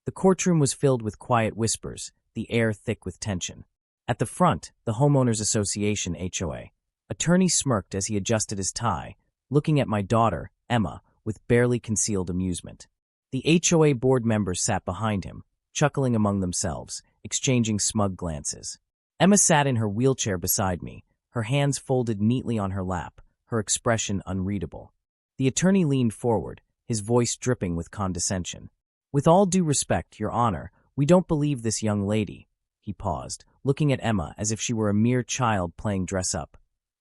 The courtroom was filled with quiet whispers, the air thick with tension. At the front, the Homeowners Association HOA. Attorney smirked as he adjusted his tie, looking at my daughter, Emma, with barely concealed amusement. The HOA board members sat behind him, chuckling among themselves, exchanging smug glances. Emma sat in her wheelchair beside me, her hands folded neatly on her lap, her expression unreadable. The attorney leaned forward, his voice dripping with condescension. "With all due respect, Your Honor, we don't believe this young lady," he paused, looking at Emma as if she were a mere child playing dress-up,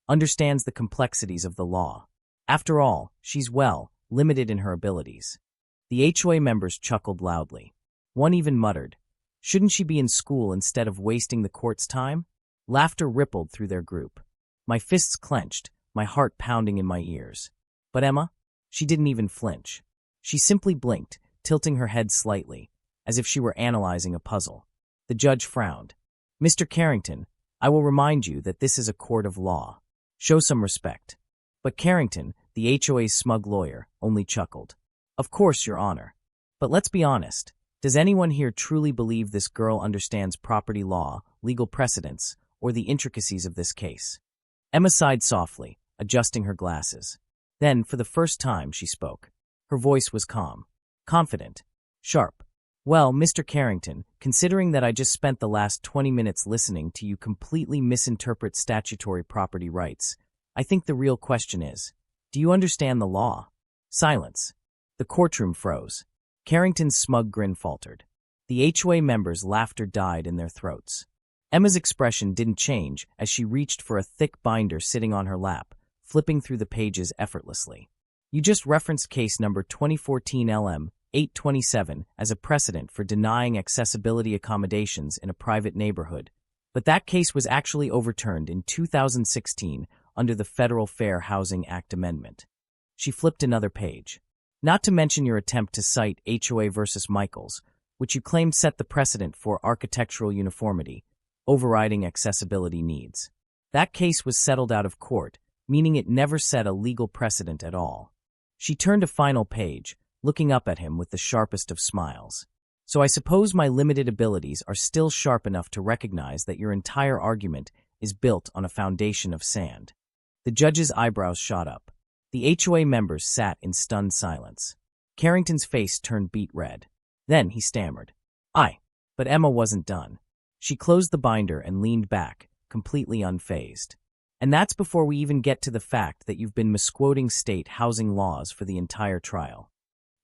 "understands the complexities of the law. After all, she's limited in her abilities." The HOA members chuckled loudly. One even muttered, "Shouldn't she be in school instead of wasting the court's time?" Laughter rippled through their group. My fists clenched, my heart pounding in my ears. But Emma? She didn't even flinch. She simply blinked, tilting her head slightly, as if she were analyzing a puzzle. The judge frowned. "Mr. Carrington, I will remind you that this is a court of law. Show some respect." But Carrington, the HOA's smug lawyer, only chuckled. "Of course, Your Honor. But let's be honest. Does anyone here truly believe this girl understands property law, legal precedents, or the intricacies of this case?" Emma sighed softly, adjusting her glasses. Then, for the first time, she spoke. Her voice was calm, confident, sharp. "Well, Mr. Carrington, considering that I just spent the last 20 minutes listening to you completely misinterpret statutory property rights, I think the real question is, do you understand the law?" Silence. The courtroom froze. Carrington's smug grin faltered. The HOA members' laughter died in their throats. Emma's expression didn't change as she reached for a thick binder sitting on her lap, flipping through the pages effortlessly. "You just referenced case number 2014 LM 827 as a precedent for denying accessibility accommodations in a private neighborhood, but that case was actually overturned in 2016 under the Federal Fair Housing Act amendment." She flipped another page. "Not to mention your attempt to cite HOA versus Michaels, which you claimed set the precedent for architectural uniformity, overriding accessibility needs. That case was settled out of court, meaning it never set a legal precedent at all." She turned a final page, looking up at him with the sharpest of smiles. "So I suppose my limited abilities are still sharp enough to recognize that your entire argument is built on a foundation of sand." The judge's eyebrows shot up. The HOA members sat in stunned silence. Carrington's face turned beet red. Then he stammered, But Emma wasn't done. She closed the binder and leaned back, completely unfazed. "And that's before we even get to the fact that you've been misquoting state housing laws for the entire trial."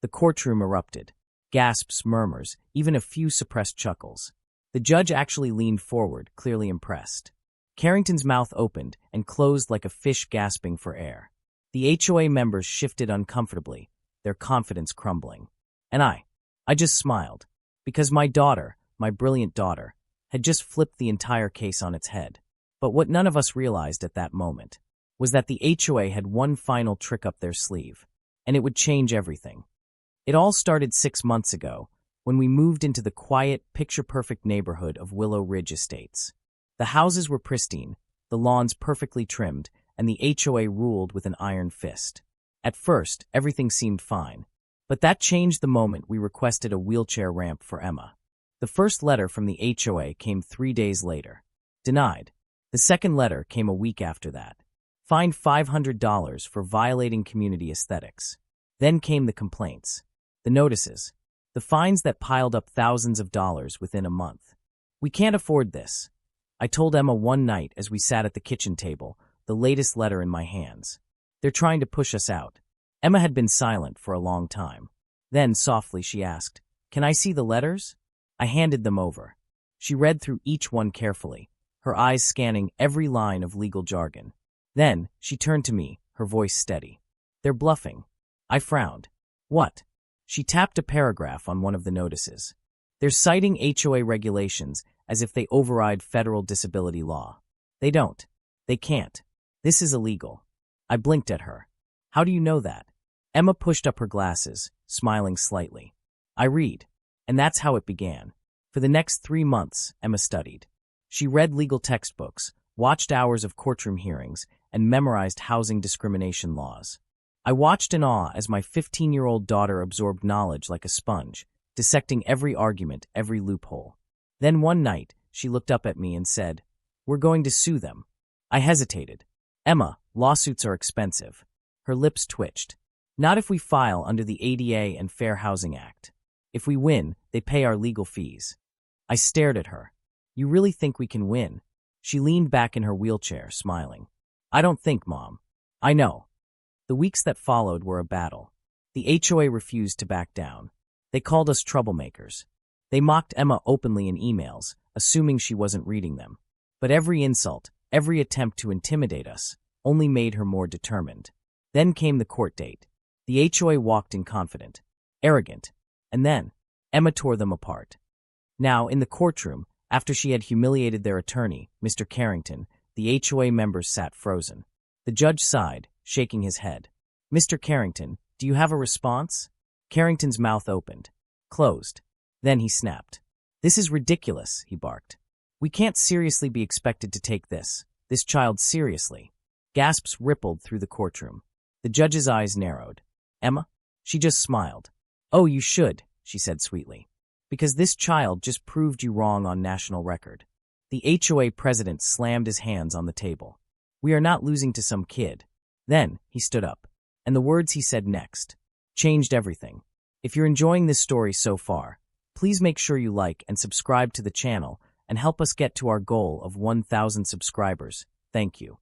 The courtroom erupted. Gasps, murmurs, even a few suppressed chuckles. The judge actually leaned forward, clearly impressed. Carrington's mouth opened and closed like a fish gasping for air. The HOA members shifted uncomfortably, their confidence crumbling. And I just smiled, because my daughter, my brilliant daughter, had just flipped the entire case on its head. But what none of us realized at that moment was that the HOA had one final trick up their sleeve, and it would change everything. It all started 6 months ago, when we moved into the quiet, picture-perfect neighborhood of Willow Ridge Estates. The houses were pristine, the lawns perfectly trimmed, and the HOA ruled with an iron fist. At first, everything seemed fine, but that changed the moment we requested a wheelchair ramp for Emma. The first letter from the HOA came 3 days later. Denied. The second letter came a week after that. Fined $500 for violating community aesthetics. Then came the complaints, the notices, the fines that piled up thousands of dollars within a month. "We can't afford this," I told Emma one night as we sat at the kitchen table, the latest letter in my hands. "They're trying to push us out." Emma had been silent for a long time. Then, softly, she asked, "Can I see the letters?" I handed them over. She read through each one carefully, her eyes scanning every line of legal jargon. Then, she turned to me, her voice steady. "They're bluffing." I frowned. "What?" She tapped a paragraph on one of the notices. "They're citing HOA regulations as if they override federal disability law. They don't. They can't. This is illegal." I blinked at her. "How do you know that?" Emma pushed up her glasses, smiling slightly. "I read." And that's how it began. For the next 3 months, Emma studied. She read legal textbooks, watched hours of courtroom hearings, and memorized housing discrimination laws. I watched in awe as my 15-year-old daughter absorbed knowledge like a sponge, dissecting every argument, every loophole. Then one night, she looked up at me and said, "We're going to sue them." I hesitated. "Emma, lawsuits are expensive." Her lips twitched. "Not if we file under the ADA and Fair Housing Act. If we win, they pay our legal fees." I stared at her. "You really think we can win?" She leaned back in her wheelchair, smiling. "I don't think, Mom. I know." The weeks that followed were a battle. The HOA refused to back down. They called us troublemakers. They mocked Emma openly in emails, assuming she wasn't reading them. But every insult, every attempt to intimidate us, only made her more determined. Then came the court date. The HOA walked in confident, arrogant, and then Emma tore them apart. Now, in the courtroom, after she had humiliated their attorney, Mr. Carrington, the HOA members sat frozen. The judge sighed, shaking his head. "Mr. Carrington, do you have a response?" Carrington's mouth opened, closed. Then he snapped. "This is ridiculous," he barked. "We can't seriously be expected to take this child seriously." Gasps rippled through the courtroom. The judge's eyes narrowed. "Emma?" She just smiled. "Oh, you should," she said sweetly. "Because this child just proved you wrong on national record." The HOA president slammed his hands on the table. "We are not losing to some kid." Then he stood up, and the words he said next changed everything. If you're enjoying this story so far, please make sure you like and subscribe to the channel and help us get to our goal of 1,000 subscribers. Thank you.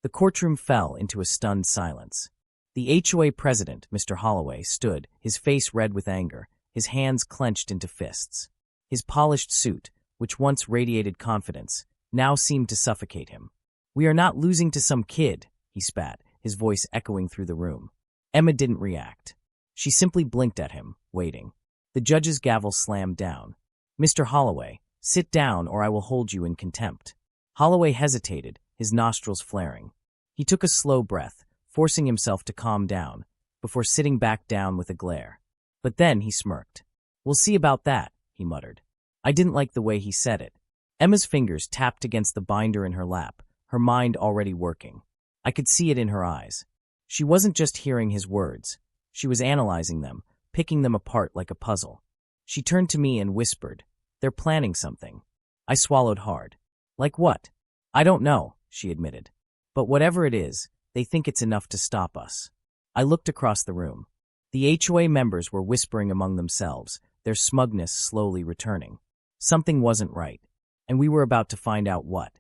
The courtroom fell into a stunned silence. The HOA president, Mr. Holloway, stood, his face red with anger, his hands clenched into fists. His polished suit, which once radiated confidence, now seemed to suffocate him. "We are not losing to some kid," he spat, his voice echoing through the room. Emma didn't react. She simply blinked at him, waiting. The judge's gavel slammed down. "Mr. Holloway, sit down or I will hold you in contempt." Holloway hesitated, his nostrils flaring. He took a slow breath, forcing himself to calm down, before sitting back down with a glare. But then he smirked. "We'll see about that," he muttered. I didn't like the way he said it. Emma's fingers tapped against the binder in her lap, her mind already working. I could see it in her eyes. She wasn't just hearing his words. She was analyzing them, picking them apart like a puzzle. She turned to me and whispered, "They're planning something." I swallowed hard. "Like what?" "I don't know," she admitted. "But whatever it is, they think it's enough to stop us." I looked across the room. The HOA members were whispering among themselves, their smugness slowly returning. Something wasn't right, and we were about to find out what.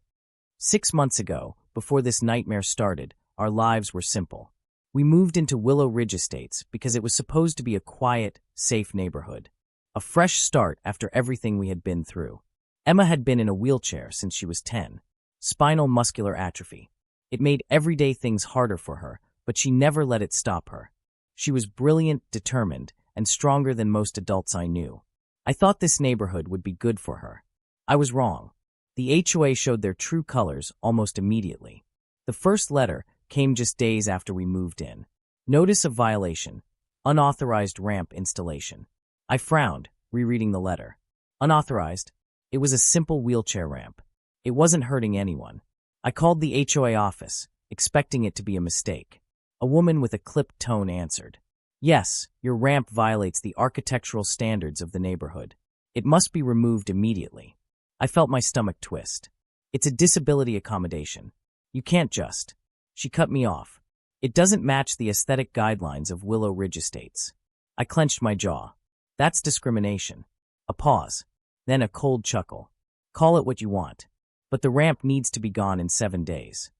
6 months ago, before this nightmare started, our lives were simple. We moved into Willow Ridge Estates because it was supposed to be a quiet, safe neighborhood. A fresh start after everything we had been through. Emma had been in a wheelchair since she was 10. Spinal muscular atrophy. It made everyday things harder for her, but she never let it stop her. She was brilliant, determined, and stronger than most adults I knew. I thought this neighborhood would be good for her. I was wrong. The HOA showed their true colors almost immediately. The first letter came just days after we moved in. Notice of violation. Unauthorized ramp installation. I frowned, rereading the letter. Unauthorized? It was a simple wheelchair ramp. It wasn't hurting anyone. I called the HOA office, expecting it to be a mistake. A woman with a clipped tone answered. "Yes, your ramp violates the architectural standards of the neighborhood. It must be removed immediately." I felt my stomach twist. "It's a disability accommodation. You can't just..." She cut me off. "It doesn't match the aesthetic guidelines of Willow Ridge Estates." I clenched my jaw. "That's discrimination." A pause. Then a cold chuckle. "Call it what you want. But the ramp needs to be gone in 7 days."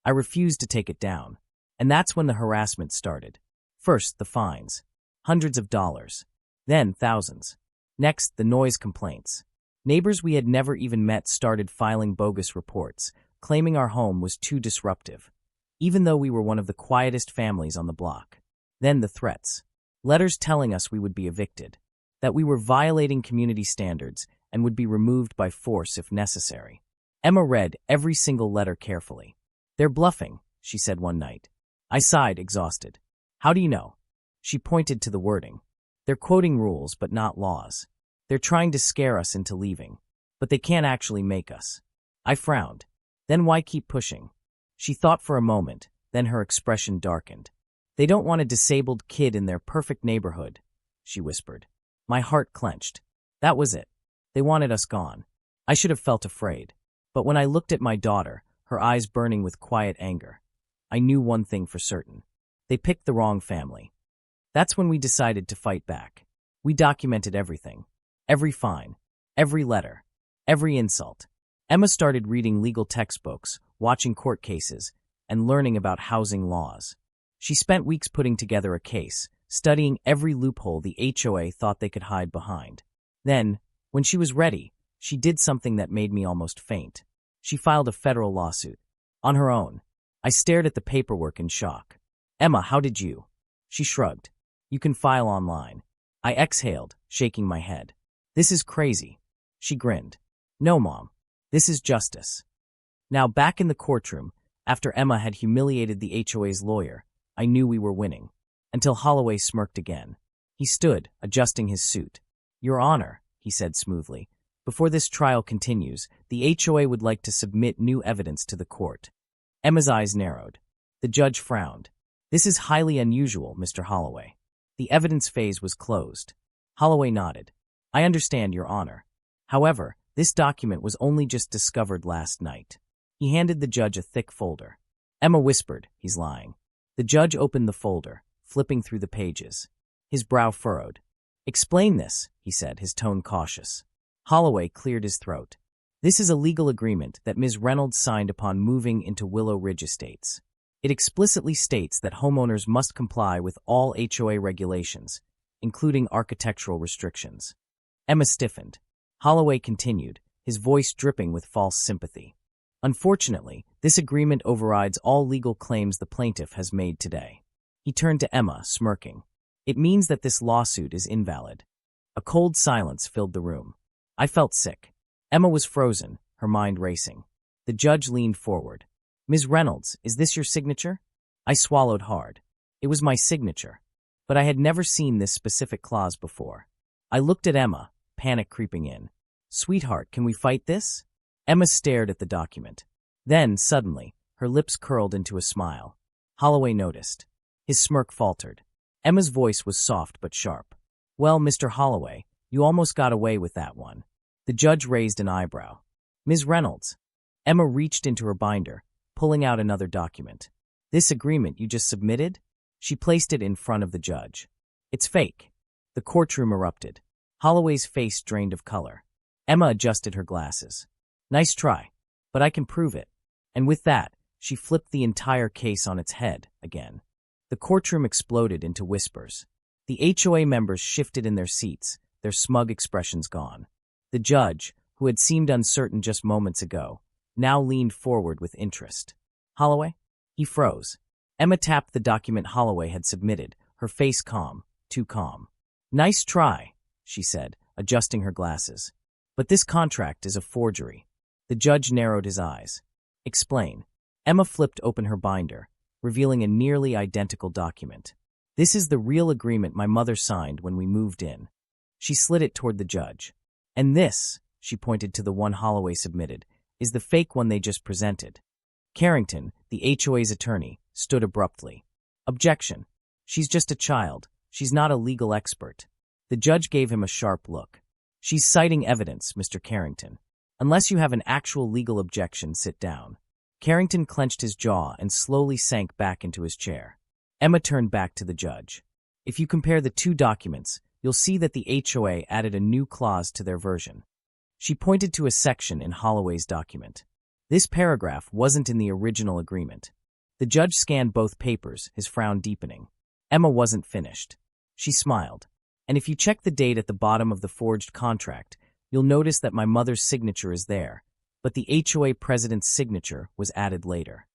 I refused to take it down. And that's when the harassment started. First, the fines. Hundreds of dollars. Then, thousands. Next, the noise complaints. Neighbors we had never even met started filing bogus reports, claiming our home was too disruptive, even though we were one of the quietest families on the block. Then the threats. Letters telling us we would be evicted, that we were violating community standards and would be removed by force if necessary. Emma read every single letter carefully. "They're bluffing," she said one night. I sighed, exhausted. "How do you know?" She pointed to the wording. "They're quoting rules, but not laws. They're trying to scare us into leaving, but they can't actually make us." I frowned. "Then why keep pushing?" She thought for a moment, then her expression darkened. "They don't want a disabled kid in their perfect neighborhood," she whispered. My heart clenched. That was it. They wanted us gone. I should have felt afraid. But when I looked at my daughter, her eyes burning with quiet anger, I knew one thing for certain. They picked the wrong family. That's when we decided to fight back. We documented everything. Every fine. Every letter. Every insult. Emma started reading legal textbooks, watching court cases, and learning about housing laws. She spent weeks putting together a case, studying every loophole the HOA thought they could hide behind. Then, when she was ready, she did something that made me almost faint. She filed a federal lawsuit. On her own. I stared at the paperwork in shock. Emma, how did you? She shrugged. You can file online. I exhaled, shaking my head. This is crazy. She grinned. No, Mom. This is justice. Now back in the courtroom, after Emma had humiliated the HOA's lawyer, I knew we were winning. Until Holloway smirked again. He stood, adjusting his suit. Your Honor, he said smoothly, before this trial continues, the HOA would like to submit new evidence to the court. Emma's eyes narrowed. The judge frowned. This is highly unusual, Mr. Holloway. The evidence phase was closed. Holloway nodded. I understand, Your Honor. However, this document was only just discovered last night. He handed the judge a thick folder. Emma whispered, he's lying. The judge opened the folder, flipping through the pages. His brow furrowed. Explain this, he said, his tone cautious. Holloway cleared his throat. This is a legal agreement that Ms. Reynolds signed upon moving into Willow Ridge Estates. It explicitly states that homeowners must comply with all HOA regulations, including architectural restrictions. Emma stiffened. Holloway continued, his voice dripping with false sympathy. Unfortunately, this agreement overrides all legal claims the plaintiff has made today. He turned to Emma, smirking. It means that this lawsuit is invalid. A cold silence filled the room. I felt sick. Emma was frozen, her mind racing. The judge leaned forward. Ms. Reynolds, is this your signature? I swallowed hard. It was my signature. But I had never seen this specific clause before. I looked at Emma, panic creeping in. Sweetheart, can we fight this? Emma stared at the document. Then, suddenly, her lips curled into a smile. Holloway noticed. His smirk faltered. Emma's voice was soft but sharp. Well, Mr. Holloway, you almost got away with that one. The judge raised an eyebrow. Ms. Reynolds. Emma reached into her binder, pulling out another document. This agreement you just submitted? She placed it in front of the judge. It's fake. The courtroom erupted. Holloway's face drained of color. Emma adjusted her glasses. Nice try, but I can prove it. And with that, she flipped the entire case on its head again. The courtroom exploded into whispers. The HOA members shifted in their seats, their smug expressions gone. The judge, who had seemed uncertain just moments ago, now leaned forward with interest. Holloway? He froze. Emma tapped the document Holloway had submitted, her face calm, too calm. Nice try, she said, adjusting her glasses. But this contract is a forgery. The judge narrowed his eyes. Explain. Emma flipped open her binder, revealing a nearly identical document. This is the real agreement my mother signed when we moved in. She slid it toward the judge. And this, she pointed to the one Holloway submitted, is the fake one they just presented. Carrington, the HOA's attorney, stood abruptly. Objection. She's just a child. She's not a legal expert. The judge gave him a sharp look. She's citing evidence, Mr. Carrington. Unless you have an actual legal objection, sit down. Carrington clenched his jaw and slowly sank back into his chair. Emma turned back to the judge. If you compare the two documents, you'll see that the HOA added a new clause to their version. She pointed to a section in Holloway's document. This paragraph wasn't in the original agreement. The judge scanned both papers, his frown deepening. Emma wasn't finished. She smiled. And if you check the date at the bottom of the forged contract, you'll notice that my mother's signature is there, but the HOA president's signature was added later.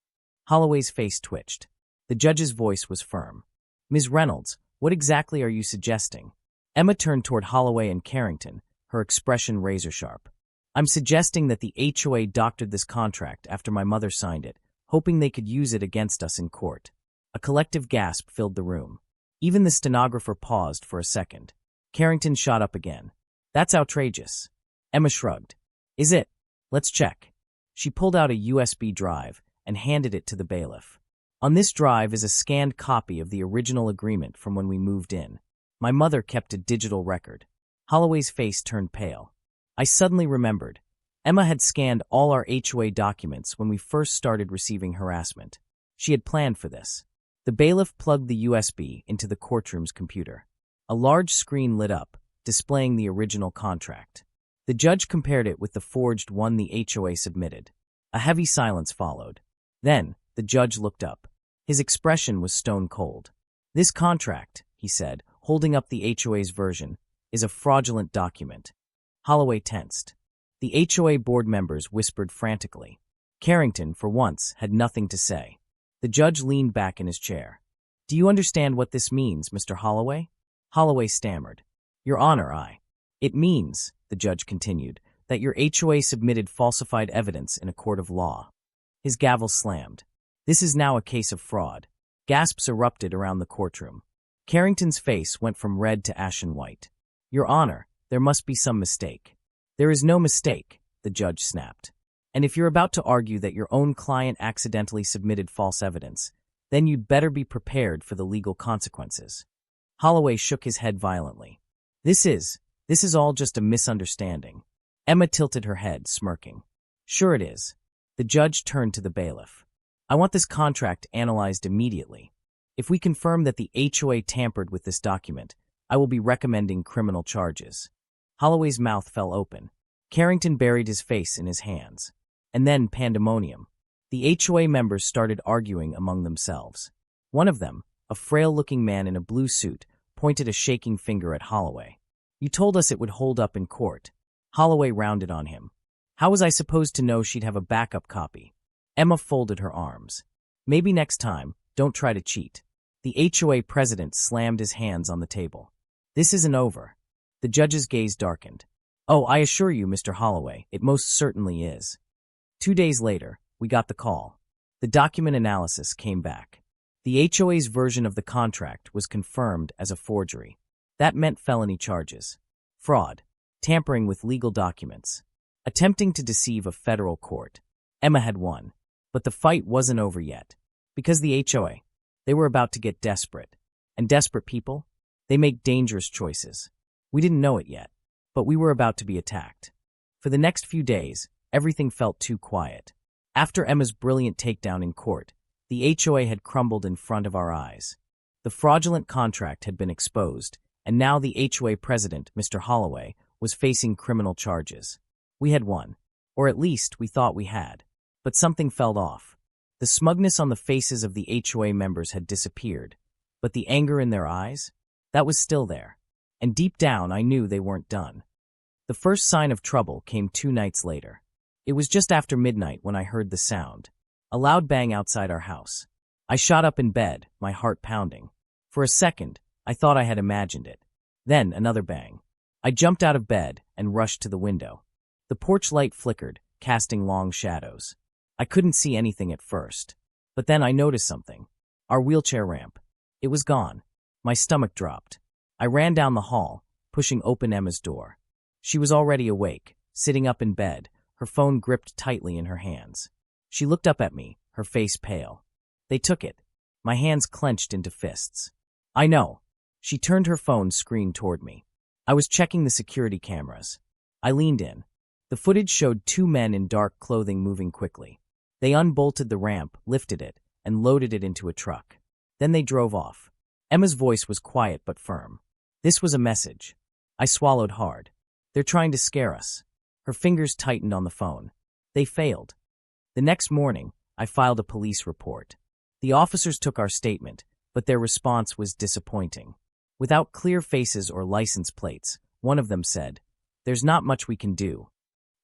Holloway's face twitched. The judge's voice was firm. Ms. Reynolds, what exactly are you suggesting? Emma turned toward Holloway and Carrington, her expression razor-sharp. I'm suggesting that the HOA doctored this contract after my mother signed it, hoping they could use it against us in court. A collective gasp filled the room. Even the stenographer paused for a second. Carrington shot up again. That's outrageous. Emma shrugged. Is it? Let's check. She pulled out a USB drive and handed it to the bailiff. On this drive is a scanned copy of the original agreement from when we moved in. My mother kept a digital record. Holloway's face turned pale. I suddenly remembered. Emma had scanned all our HOA documents when we first started receiving harassment. She had planned for this. The bailiff plugged the USB into the courtroom's computer. A large screen lit up, displaying the original contract. The judge compared it with the forged one the HOA submitted. A heavy silence followed. Then, the judge looked up. His expression was stone cold. "This contract," he said, holding up the HOA's version, "is a fraudulent document." Holloway tensed. The HOA board members whispered frantically. Carrington, for once, had nothing to say. The judge leaned back in his chair. "Do you understand what this means, Mr. Holloway?" Holloway stammered. "Your Honor, It means," the judge continued, "that your HOA submitted falsified evidence in a court of law." His gavel slammed. "This is now a case of fraud." Gasps erupted around the courtroom. Carrington's face went from red to ashen white. "Your Honor, there must be some mistake." "There is no mistake," the judge snapped. "And if you're about to argue that your own client accidentally submitted false evidence, then you'd better be prepared for the legal consequences." Holloway shook his head violently. This is all just a misunderstanding." Emma tilted her head, smirking. "Sure it is." The judge turned to the bailiff. "I want this contract analyzed immediately. If we confirm that the HOA tampered with this document, I will be recommending criminal charges." Holloway's mouth fell open. Carrington buried his face in his hands. And then pandemonium. The HOA members started arguing among themselves. One of them, a frail-looking man in a blue suit, pointed a shaking finger at Holloway. "You told us it would hold up in court." Holloway rounded on him. "How was I supposed to know she'd have a backup copy?" Emma folded her arms. "Maybe next time, don't try to cheat." The HOA president slammed his hands on the table. "This isn't over." The judge's gaze darkened. "Oh, I assure you, Mr. Holloway, it most certainly is." 2 days later, we got the call. The document analysis came back. The HOA's version of the contract was confirmed as a forgery. That meant felony charges: fraud, tampering with legal documents, attempting to deceive a federal court. Emma had won. But the fight wasn't over yet. Because the HOA, they were about to get desperate. And desperate people? They make dangerous choices. We didn't know it yet, but we were about to be attacked. For the next few days, everything felt too quiet. After Emma's brilliant takedown in court, the HOA had crumbled in front of our eyes. The fraudulent contract had been exposed, and now the HOA president, Mr. Holloway, was facing criminal charges. We had won, or at least we thought we had. But something fell off. The smugness on the faces of the HOA members had disappeared, but the anger in their eyes? That was still there. And deep down, I knew they weren't done. The first sign of trouble came 2 nights later. It was just after midnight when I heard the sound. A loud bang outside our house. I shot up in bed, my heart pounding. For a second, I thought I had imagined it. Then another bang. I jumped out of bed and rushed to the window. The porch light flickered, casting long shadows. I couldn't see anything at first. But then I noticed something. Our wheelchair ramp. It was gone. My stomach dropped. I ran down the hall, pushing open Emma's door. She was already awake, sitting up in bed, her phone gripped tightly in her hands. She looked up at me, her face pale. "They took it." My hands clenched into fists. "I know." She turned her phone screen toward me. I was checking the security cameras. I leaned in. The footage showed 2 men in dark clothing moving quickly. They unbolted the ramp, lifted it, and loaded it into a truck. Then they drove off. Emma's voice was quiet but firm. This was a message. I swallowed hard. "They're trying to scare us." Her fingers tightened on the phone. They failed. The next morning, I filed a police report. The officers took our statement, but their response was disappointing. Without clear faces or license plates, one of them said, "There's not much we can do."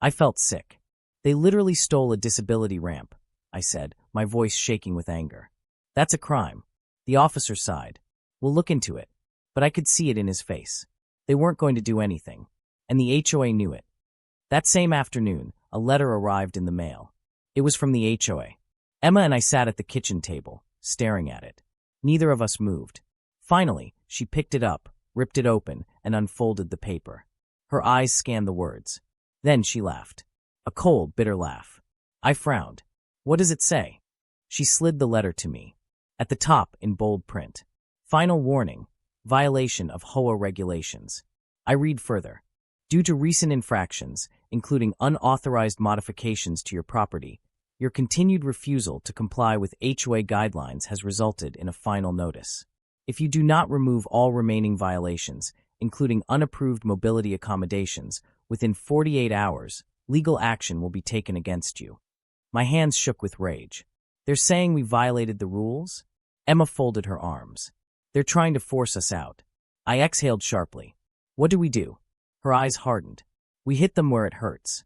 I felt sick. "They literally stole a disability ramp," I said, my voice shaking with anger. "That's a crime." The officer sighed. "We'll look into it." But I could see it in his face. They weren't going to do anything. And the HOA knew it. That same afternoon, a letter arrived in the mail. It was from the HOA. Emma and I sat at the kitchen table, staring at it. Neither of us moved. Finally, she picked it up, ripped it open, and unfolded the paper. Her eyes scanned the words. Then she laughed. A cold, bitter laugh. I frowned. "What does it say?" She slid the letter to me. At the top, in bold print, "Final warning. Violation of HOA regulations." I read further. Due to recent infractions, including unauthorized modifications to your property, your continued refusal to comply with HOA guidelines has resulted in a final notice. If you do not remove all remaining violations, including unapproved mobility accommodations, within 48 hours, legal action will be taken against you. My hands shook with rage. They're saying we violated the rules? Emma folded her arms. They're trying to force us out. I exhaled sharply. What do? Her eyes hardened. We hit them where it hurts.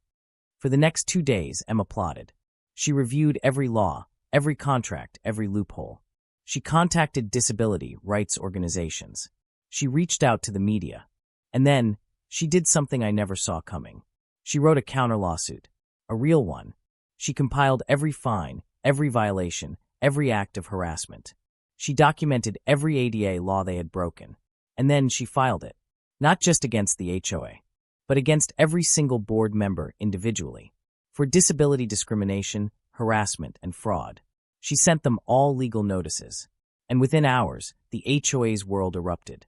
For the next 2 days, Emma plotted. She reviewed every law, every contract, every loophole. She contacted disability rights organizations. She reached out to the media. And then, she did something I never saw coming. She wrote a counter lawsuit. A real one. She compiled every fine, every violation, every act of harassment. She documented every ADA law they had broken. And then she filed it. Not just against the HOA, but against every single board member individually. For disability discrimination, harassment, and fraud. She sent them all legal notices. And within hours, the HOA's world erupted.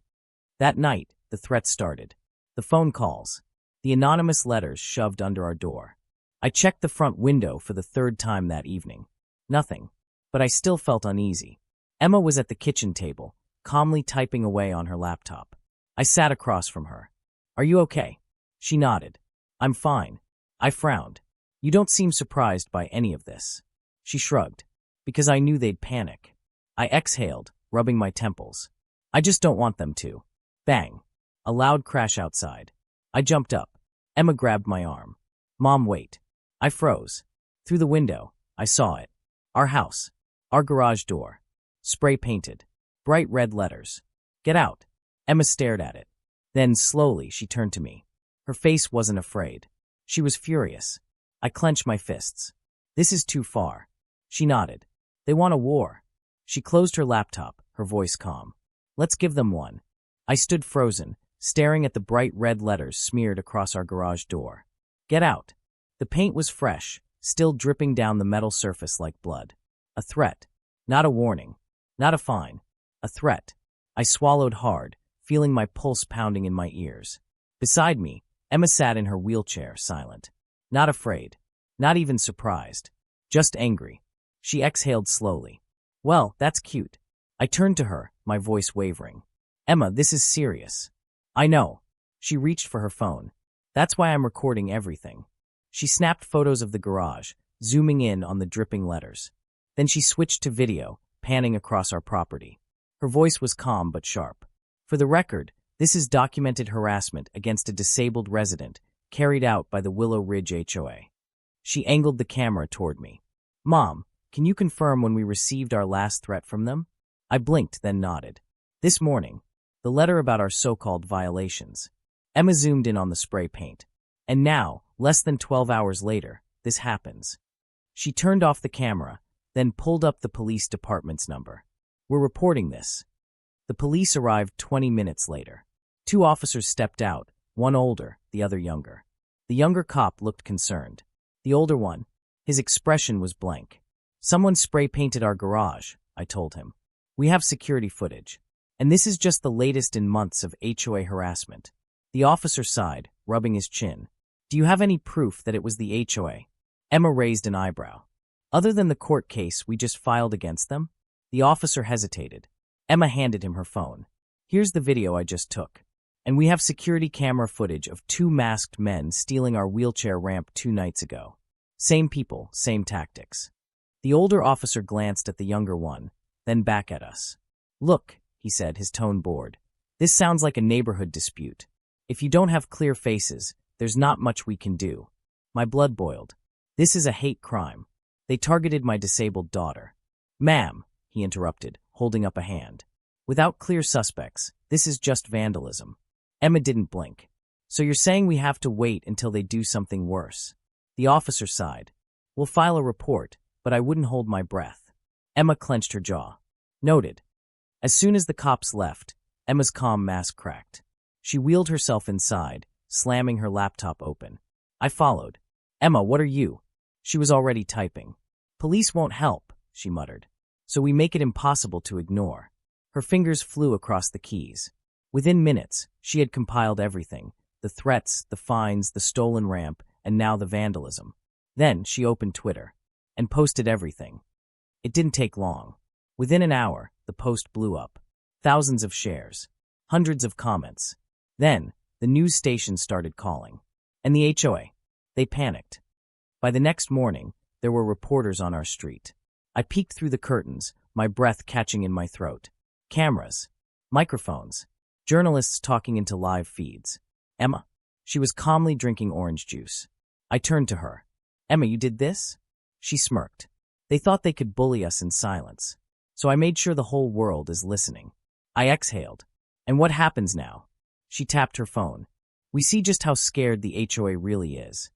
That night, the threats started. The phone calls. The anonymous letters shoved under our door. I checked the front window for the 3rd time that evening. Nothing. But I still felt uneasy. Emma was at the kitchen table, calmly typing away on her laptop. I sat across from her. Are you okay? She nodded. I'm fine. I frowned. You don't seem surprised by any of this. She shrugged. Because I knew they'd panic. I exhaled, rubbing my temples. I just don't want them to. Bang. A loud crash outside. I jumped up. Emma grabbed my arm. Mom, wait. I froze. Through the window, I saw it. Our house. Our garage door. Spray painted. Bright red letters. Get out. Emma stared at it. Then, slowly, she turned to me. Her face wasn't afraid. She was furious. I clenched my fists. This is too far. She nodded. They want a war. She closed her laptop, her voice calm. Let's give them one. I stood frozen, staring at the bright red letters smeared across our garage door. Get out. The paint was fresh, still dripping down the metal surface like blood. A threat. Not a warning. Not a fine. A threat. I swallowed hard, feeling my pulse pounding in my ears. Beside me, Emma sat in her wheelchair, silent. Not afraid. Not even surprised. Just angry. She exhaled slowly. Well, that's cute. I turned to her, my voice wavering. Emma, this is serious. I know. She reached for her phone. That's why I'm recording everything. She snapped photos of the garage, zooming in on the dripping letters. Then she switched to video, panning across our property. Her voice was calm but sharp. For the record, this is documented harassment against a disabled resident carried out by the Willow Ridge HOA. She angled the camera toward me. Mom, can you confirm when we received our last threat from them? I blinked, then nodded. This morning. The letter about our so-called violations. Emma zoomed in on the spray paint. And now, less than 12 hours later, this happens. She turned off the camera, then pulled up the police department's number. We're reporting this. The police arrived 20 minutes later. 2 officers stepped out, one older, the other younger. The younger cop looked concerned. The older one, his expression was blank. Someone spray-painted our garage, I told him. We have security footage. And this is just the latest in months of HOA harassment. The officer sighed, rubbing his chin. Do you have any proof that it was the HOA? Emma raised an eyebrow. Other than the court case we just filed against them? The officer hesitated. Emma handed him her phone. Here's the video I just took. And we have security camera footage of 2 masked men stealing our wheelchair ramp 2 nights ago. Same people, same tactics. The older officer glanced at the younger one, then back at us. Look, he said, his tone bored. This sounds like a neighborhood dispute. If you don't have clear faces, there's not much we can do. My blood boiled. This is a hate crime. They targeted my disabled daughter. Ma'am, he interrupted, holding up a hand. Without clear suspects, this is just vandalism. Emma didn't blink. So you're saying we have to wait until they do something worse? The officer sighed. We'll file a report, but I wouldn't hold my breath. Emma clenched her jaw. Noted. As soon as the cops left, Emma's calm mask cracked. She wheeled herself inside, slamming her laptop open. I followed. Emma, what are you? She was already typing. Police won't help, she muttered. So we make it impossible to ignore. Her fingers flew across the keys. Within minutes, she had compiled everything. the threats, the fines, the stolen ramp, and now the vandalism. Then she opened Twitter and posted everything. It didn't take long. Within an hour, the post blew up. Thousands of shares. Hundreds of comments. Then, the news stations started calling. And the HOA. They panicked. By the next morning, there were reporters on our street. I peeked through the curtains, my breath catching in my throat. Cameras. Microphones. Journalists talking into live feeds. Emma. She was calmly drinking orange juice. I turned to her. Emma, you did this? She smirked. They thought they could bully us in silence. So I made sure the whole world is listening. I exhaled. And what happens now? She tapped her phone. We see just how scared the HOA really is.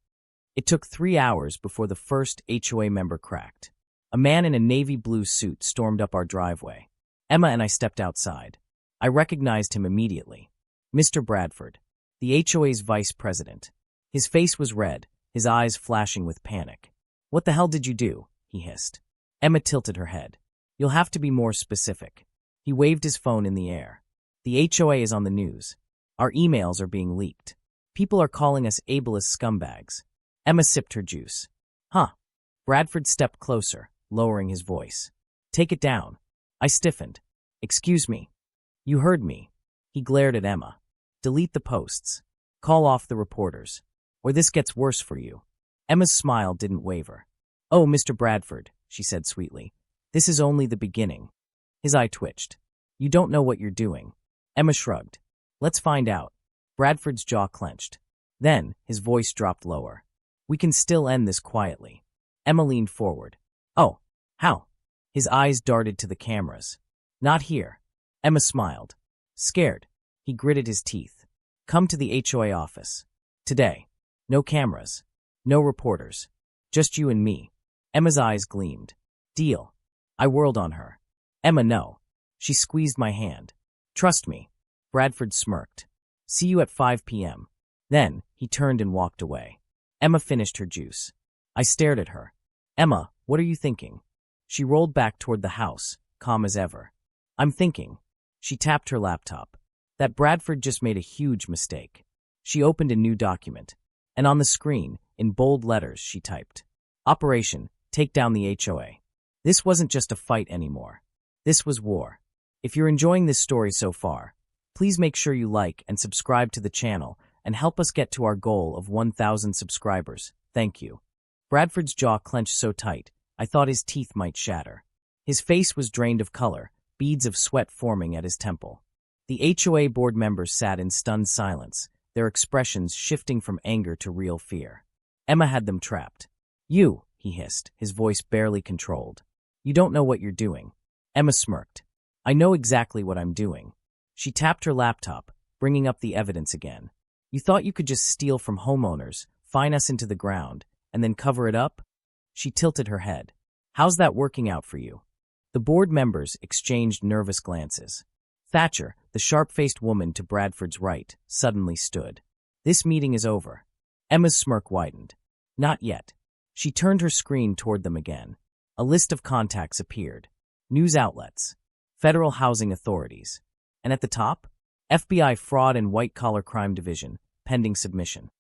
It took 3 hours before the first HOA member cracked. A man in a navy blue suit stormed up our driveway. Emma and I stepped outside. I recognized him immediately. Mr. Bradford, the HOA's vice president. His face was red, his eyes flashing with panic. What the hell did you do? He hissed. Emma tilted her head. You'll have to be more specific. He waved his phone in the air. The HOA is on the news. Our emails are being leaked. People are calling us ableist scumbags. Emma sipped her juice. Huh. Bradford stepped closer, lowering his voice. Take it down. I stiffened. Excuse me. You heard me. He glared at Emma. Delete the posts. Call off the reporters. Or this gets worse for you. Emma's smile didn't waver. Oh, Mr. Bradford, she said sweetly. This is only the beginning. His eye twitched. You don't know what you're doing. Emma shrugged. Let's find out. Bradford's jaw clenched. Then, his voice dropped lower. We can still end this quietly. Emma leaned forward. Oh, how? His eyes darted to the cameras. Not here. Emma smiled. Scared. He gritted his teeth. Come to the HOA office. Today. No cameras. No reporters. Just you and me. Emma's eyes gleamed. Deal. I whirled on her. Emma, no. She squeezed my hand. Trust me. Bradford smirked. See you at 5 p.m. Then, he turned and walked away. Emma finished her juice. I stared at her. Emma, what are you thinking? She rolled back toward the house, calm as ever. I'm thinking. She tapped her laptop. That Bradford just made a huge mistake. She opened a new document. And on the screen, in bold letters, she typed. Operation, take down the HOA. This wasn't just a fight anymore. This was war. If you're enjoying this story so far, please make sure you like and subscribe to the channel and help us get to our goal of 1,000 subscribers. Thank you. Bradford's jaw clenched so tight, I thought his teeth might shatter. His face was drained of color, beads of sweat forming at his temple. The HOA board members sat in stunned silence, their expressions shifting from anger to real fear. Emma had them trapped. You, he hissed, his voice barely controlled. You don't know what you're doing. Emma smirked. I know exactly what I'm doing. She tapped her laptop, bringing up the evidence again. You thought you could just steal from homeowners, fine us into the ground, and then cover it up? She tilted her head. How's that working out for you? The board members exchanged nervous glances. Thatcher, the sharp-faced woman to Bradford's right, suddenly stood. This meeting is over. Emma's smirk widened. Not yet. She turned her screen toward them again. A list of contacts appeared. News outlets. Federal housing authorities. And at the top, FBI Fraud and White-Collar Crime Division, pending submission.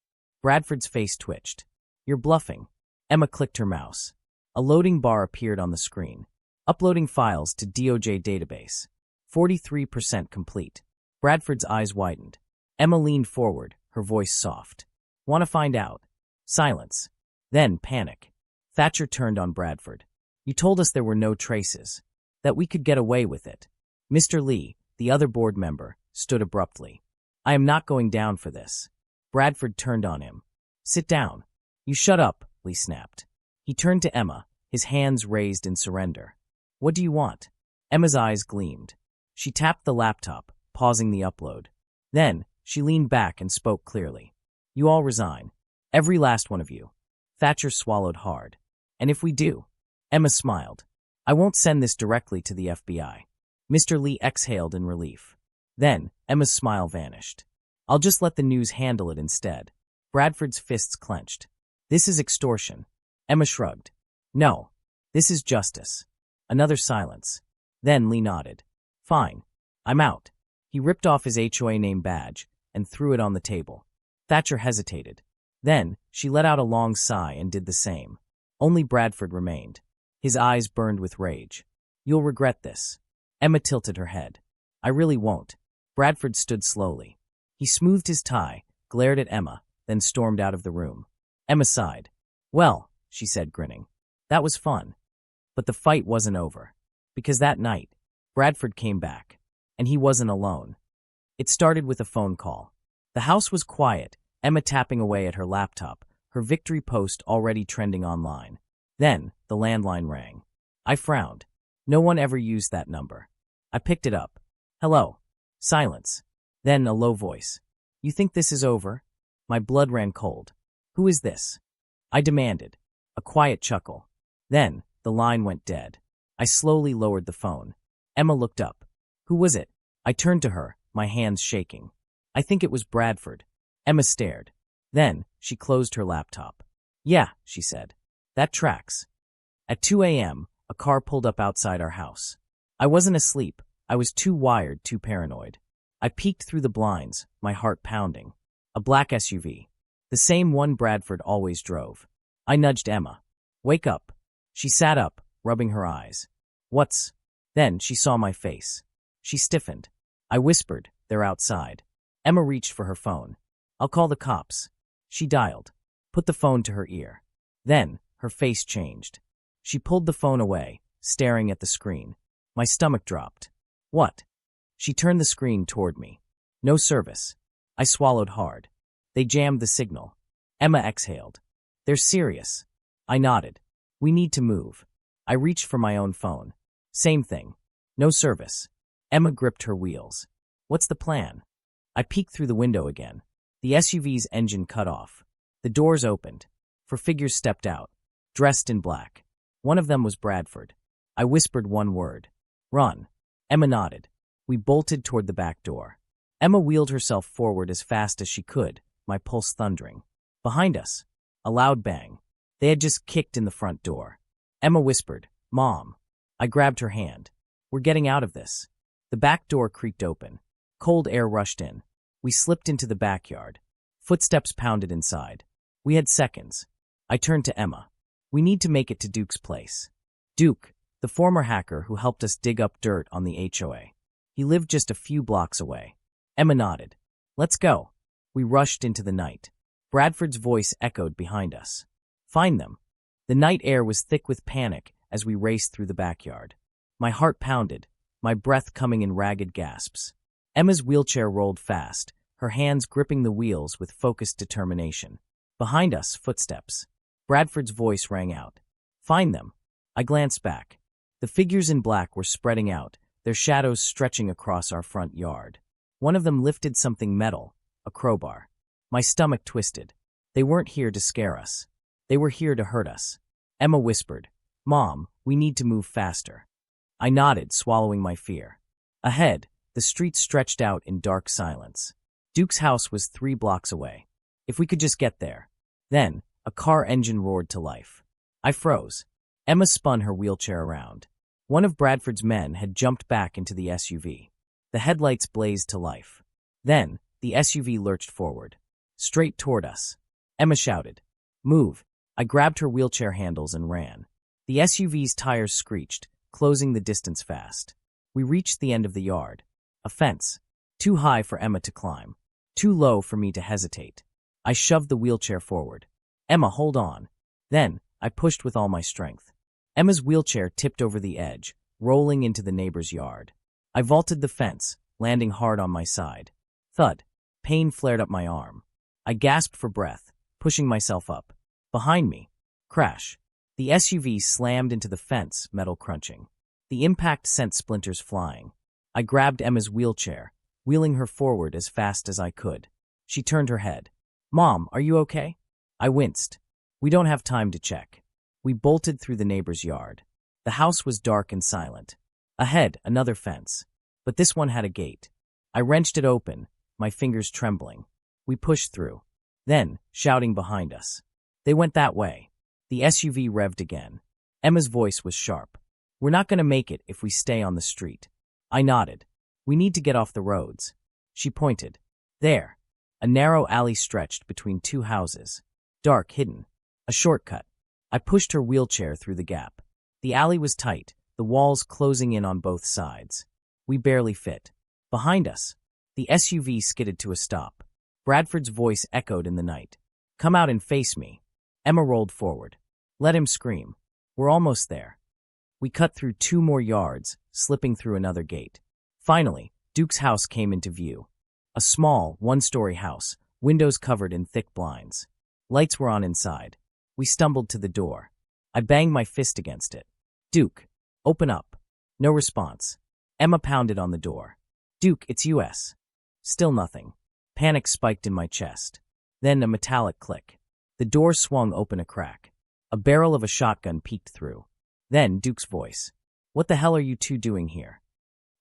Bradford's face twitched. You're bluffing. Emma clicked her mouse. A loading bar appeared on the screen. Uploading files to DOJ database. 43% complete. Bradford's eyes widened. Emma leaned forward, her voice soft. Want to find out? Silence. Then panic. Thatcher turned on Bradford. You told us there were no traces. That we could get away with it. Mr. Lee, the other board member, stood abruptly. I am not going down for this. Bradford turned on him. Sit down. You shut up, Lee snapped. He turned to Emma, his hands raised in surrender. What do you want? Emma's eyes gleamed. She tapped the laptop, pausing the upload. Then, she leaned back and spoke clearly. You all resign. Every last one of you. Thatcher swallowed hard. And if we do? Emma smiled. I won't send this directly to the FBI. Mr. Lee exhaled in relief. Then, Emma's smile vanished. I'll just let the news handle it instead. Bradford's fists clenched. This is extortion. Emma shrugged. No. This is justice. Another silence. Then Lee nodded. Fine. I'm out. He ripped off his HOA name badge and threw it on the table. Thatcher hesitated. Then, she let out a long sigh and did the same. Only Bradford remained. His eyes burned with rage. You'll regret this. Emma tilted her head. I really won't. Bradford stood slowly. He smoothed his tie, glared at Emma, then stormed out of the room. Emma sighed. Well, she said, grinning. That was fun. But the fight wasn't over. Because that night, Bradford came back. And he wasn't alone. It started with a phone call. The house was quiet, Emma tapping away at her laptop, her victory post already trending online. Then, the landline rang. I frowned. No one ever used that number. I picked it up. Hello. Silence. Then a low voice. You think this is over? My blood ran cold. Who is this? I demanded. A quiet chuckle. Then, the line went dead. I slowly lowered the phone. Emma looked up. Who was it? I turned to her, my hands shaking. I think it was Bradford. Emma stared. Then, she closed her laptop. Yeah, she said. That tracks. At 2 a.m., a car pulled up outside our house. I wasn't asleep. I was too wired, too paranoid. I peeked through the blinds, my heart pounding. A black SUV. The same one Bradford always drove. I nudged Emma. Wake up. She sat up, rubbing her eyes. What's? Then she saw my face. She stiffened. I whispered, they're outside. Emma reached for her phone. I'll call the cops. She dialed. Put the phone to her ear. Then, her face changed. She pulled the phone away, staring at the screen. My stomach dropped. What? She turned the screen toward me. No service. I swallowed hard. They jammed the signal. Emma exhaled. They're serious. I nodded. We need to move. I reached for my own phone. Same thing. No service. Emma gripped her wheels. What's the plan? I peeked through the window again. The SUV's engine cut off. The doors opened. 4 figures stepped out, dressed in black. One of them was Bradford. I whispered one word. Run. Emma nodded. We bolted toward the back door. Emma wheeled herself forward as fast as she could, my pulse thundering. Behind us, a loud bang. They had just kicked in the front door. Emma whispered, Mom. I grabbed her hand. We're getting out of this. The back door creaked open. Cold air rushed in. We slipped into the backyard. Footsteps pounded inside. We had seconds. I turned to Emma. We need to make it to Duke's place. Duke, the former hacker who helped us dig up dirt on the HOA. He lived just a few blocks away. Emma nodded. Let's go. We rushed into the night. Bradford's voice echoed behind us. Find them. The night air was thick with panic as we raced through the backyard. My heart pounded, my breath coming in ragged gasps. Emma's wheelchair rolled fast, her hands gripping the wheels with focused determination. Behind us, footsteps. Bradford's voice rang out. Find them. I glanced back. The figures in black were spreading out, their shadows stretching across our front yard. One of them lifted something metal, a crowbar. My stomach twisted. They weren't here to scare us. They were here to hurt us. Emma whispered, Mom, we need to move faster. I nodded, swallowing my fear. Ahead, the street stretched out in dark silence. Duke's house was 3 blocks away. If we could just get there. Then, a car engine roared to life. I froze. Emma spun her wheelchair around. One of Bradford's men had jumped back into the SUV. The headlights blazed to life. Then, the SUV lurched forward. Straight toward us. Emma shouted, Move. I grabbed her wheelchair handles and ran. The SUV's tires screeched, closing the distance fast. We reached the end of the yard. A fence. Too high for Emma to climb. Too low for me to hesitate. I shoved the wheelchair forward. Emma, hold on. Then, I pushed with all my strength. Emma's wheelchair tipped over the edge, rolling into the neighbor's yard. I vaulted the fence, landing hard on my side. Thud. Pain flared up my arm. I gasped for breath, pushing myself up. Behind me. Crash. The SUV slammed into the fence, metal crunching. The impact sent splinters flying. I grabbed Emma's wheelchair, wheeling her forward as fast as I could. She turned her head. Mom, are you okay? I winced. We don't have time to check. We bolted through the neighbor's yard. The house was dark and silent. Ahead, another fence. But this one had a gate. I wrenched it open, my fingers trembling. We pushed through. Then, shouting behind us. They went that way. The SUV revved again. Emma's voice was sharp. We're not going to make it if we stay on the street. I nodded. We need to get off the roads. She pointed. There. A narrow alley stretched between two houses. Dark, hidden. A shortcut. I pushed her wheelchair through the gap. The alley was tight, the walls closing in on both sides. We barely fit. Behind us, the SUV skidded to a stop. Bradford's voice echoed in the night. "Come out and face me." Emma rolled forward. Let him scream. We're almost there. We cut through 2 more yards, slipping through another gate. Finally, Duke's house came into view. A small, 1-story house, windows covered in thick blinds. Lights were on inside. We stumbled to the door. I banged my fist against it. "Duke, open up." No response. Emma pounded on the door. "Duke, it's US." Still nothing. Panic spiked in my chest. Then a metallic click. The door swung open a crack. A barrel of a shotgun peeked through. Then Duke's voice. "What the hell are you two doing here?"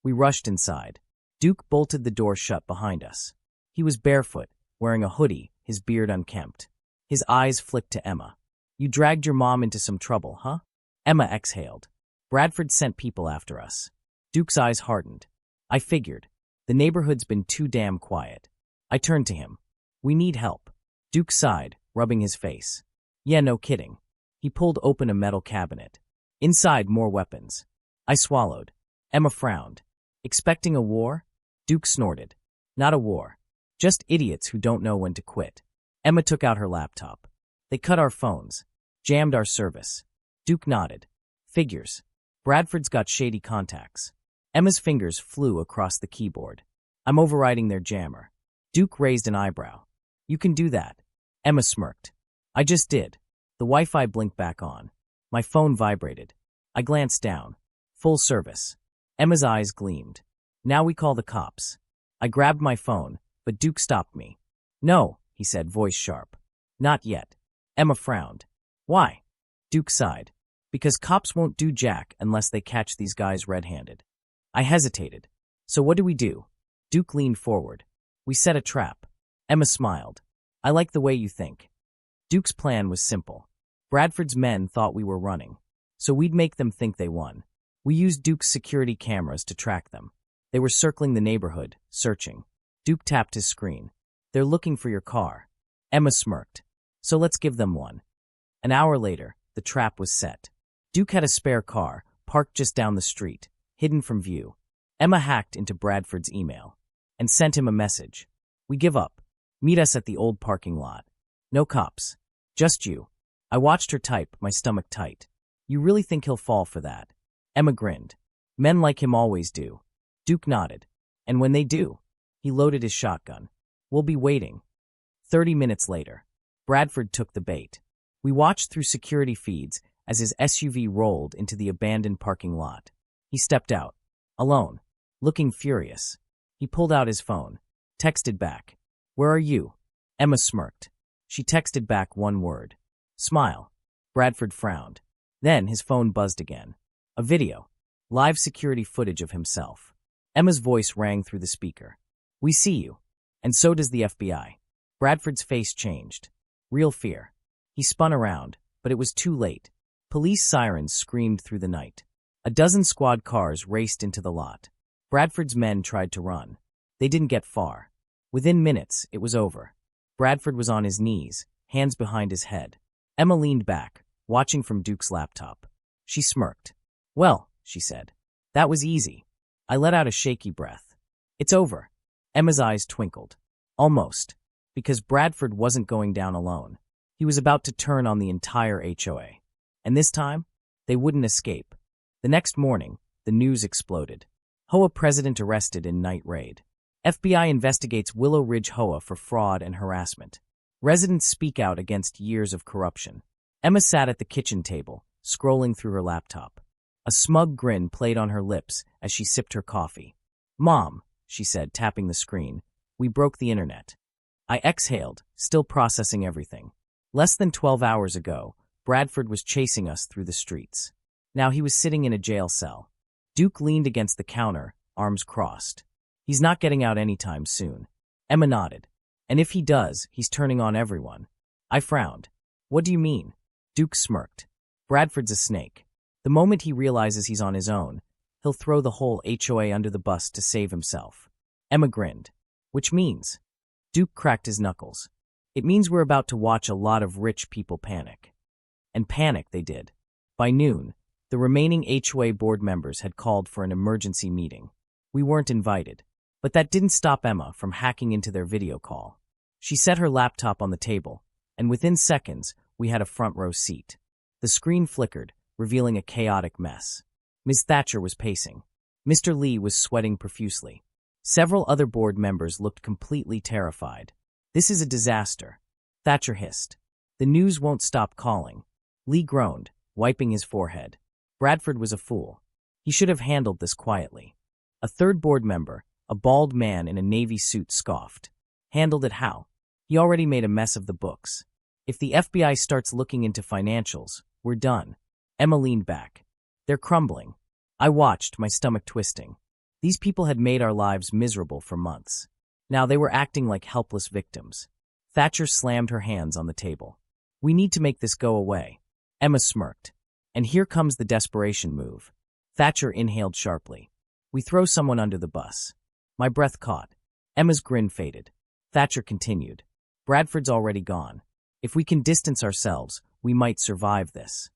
We rushed inside. Duke bolted the door shut behind us. He was barefoot, wearing a hoodie, his beard unkempt. His eyes flicked to Emma. "You dragged your mom into some trouble, huh?" Emma exhaled. "Bradford sent people after us." Duke's eyes hardened. I figured. The neighborhood's been too damn quiet. I turned to him. "We need help." Duke sighed, rubbing his face. "Yeah, no kidding." He pulled open a metal cabinet. Inside, more weapons. I swallowed. Emma frowned. "Expecting a war?" Duke snorted. "Not a war. Just idiots who don't know when to quit." Emma took out her laptop. "They cut our phones. Jammed our service." Duke nodded. "Figures. Bradford's got shady contacts." Emma's fingers flew across the keyboard. "I'm overriding their jammer." Duke raised an eyebrow. "You can do that." Emma smirked. "I just did." The Wi-Fi blinked back on. My phone vibrated. I glanced down. Full service. Emma's eyes gleamed. "Now we call the cops." I grabbed my phone, but Duke stopped me. "No," he said, voice sharp. "Not yet." Emma frowned. "Why?" Duke sighed. "Because cops won't do jack unless they catch these guys red-handed." I hesitated. "So what do we do?" Duke leaned forward. "We set a trap." Emma smiled. "I like the way you think." Duke's plan was simple. Bradford's men thought we were running, so we'd make them think they won. We used Duke's security cameras to track them. They were circling the neighborhood, searching. Duke tapped his screen. "They're looking for your car." Emma smirked. "So let's give them one." An hour later, the trap was set. Duke had a spare car, parked just down the street, hidden from view. Emma hacked into Bradford's email and sent him a message. "We give up. Meet us at the old parking lot. No cops. Just you." I watched her type, my stomach tight. "You really think he'll fall for that?" Emma grinned. "Men like him always do." Duke nodded. "And when they do?" He loaded his shotgun. "We'll be waiting." 30 minutes later, Bradford took the bait. We watched through security feeds as his SUV rolled into the abandoned parking lot. He stepped out, alone, looking furious. He pulled out his phone, texted back. "Where are you?" Emma smirked. She texted back one word. "Smile." Bradford frowned. Then his phone buzzed again. A video. Live security footage of himself. Emma's voice rang through the speaker. "We see you. And so does the FBI." Bradford's face changed. Real fear. He spun around, but it was too late. Police sirens screamed through the night. A dozen squad cars raced into the lot. Bradford's men tried to run. They didn't get far. Within minutes, it was over. Bradford was on his knees, hands behind his head. Emma leaned back, watching from Duke's laptop. She smirked. "Well," she said, "that was easy." I let out a shaky breath. "It's over." Emma's eyes twinkled. Almost. Because Bradford wasn't going down alone. He was about to turn on the entire HOA. And this time, they wouldn't escape. The next morning, the news exploded. HOA president arrested in night raid. FBI investigates Willow Ridge HOA for fraud and harassment. Residents speak out against years of corruption. Emma sat at the kitchen table, scrolling through her laptop. A smug grin played on her lips as she sipped her coffee. "Mom," she said, tapping the screen, "we broke the internet." I exhaled, still processing everything. Less than 12 hours ago, Bradford was chasing us through the streets. Now he was sitting in a jail cell. Duke leaned against the counter, arms crossed. "He's not getting out anytime soon." Emma nodded. "And if he does, he's turning on everyone." I frowned. "What do you mean?" Duke smirked. "Bradford's a snake. The moment he realizes he's on his own, he'll throw the whole HOA under the bus to save himself." Emma grinned. "Which means?" Duke cracked his knuckles. It means we're about to watch a lot of rich people panic. And panic they did. By noon, the remaining HOA board members had called for an emergency meeting. We weren't invited. But that didn't stop Emma from hacking into their video call. She set her laptop on the table, and within seconds, we had a front row seat. The screen flickered, revealing a chaotic mess. Ms. Thatcher was pacing. Mr. Lee was sweating profusely. Several other board members looked completely terrified. This is a disaster, Thatcher hissed. The news won't stop calling. Lee groaned, wiping his forehead. Bradford was a fool. He should have handled this quietly. A third board member, a bald man in a navy suit, scoffed. Handled it how? He already made a mess of the books. If the FBI starts looking into financials, we're done. Emma leaned back. They're crumbling. I watched, my stomach twisting. These people had made our lives miserable for months. Now they were acting like helpless victims. Thatcher slammed her hands on the table. We need to make this go away. Emma smirked. And here comes the desperation move. Thatcher inhaled sharply. We throw someone under the bus. My breath caught. Emma's grin faded. Thatcher continued. Bradford's already gone. If we can distance ourselves, we might survive this.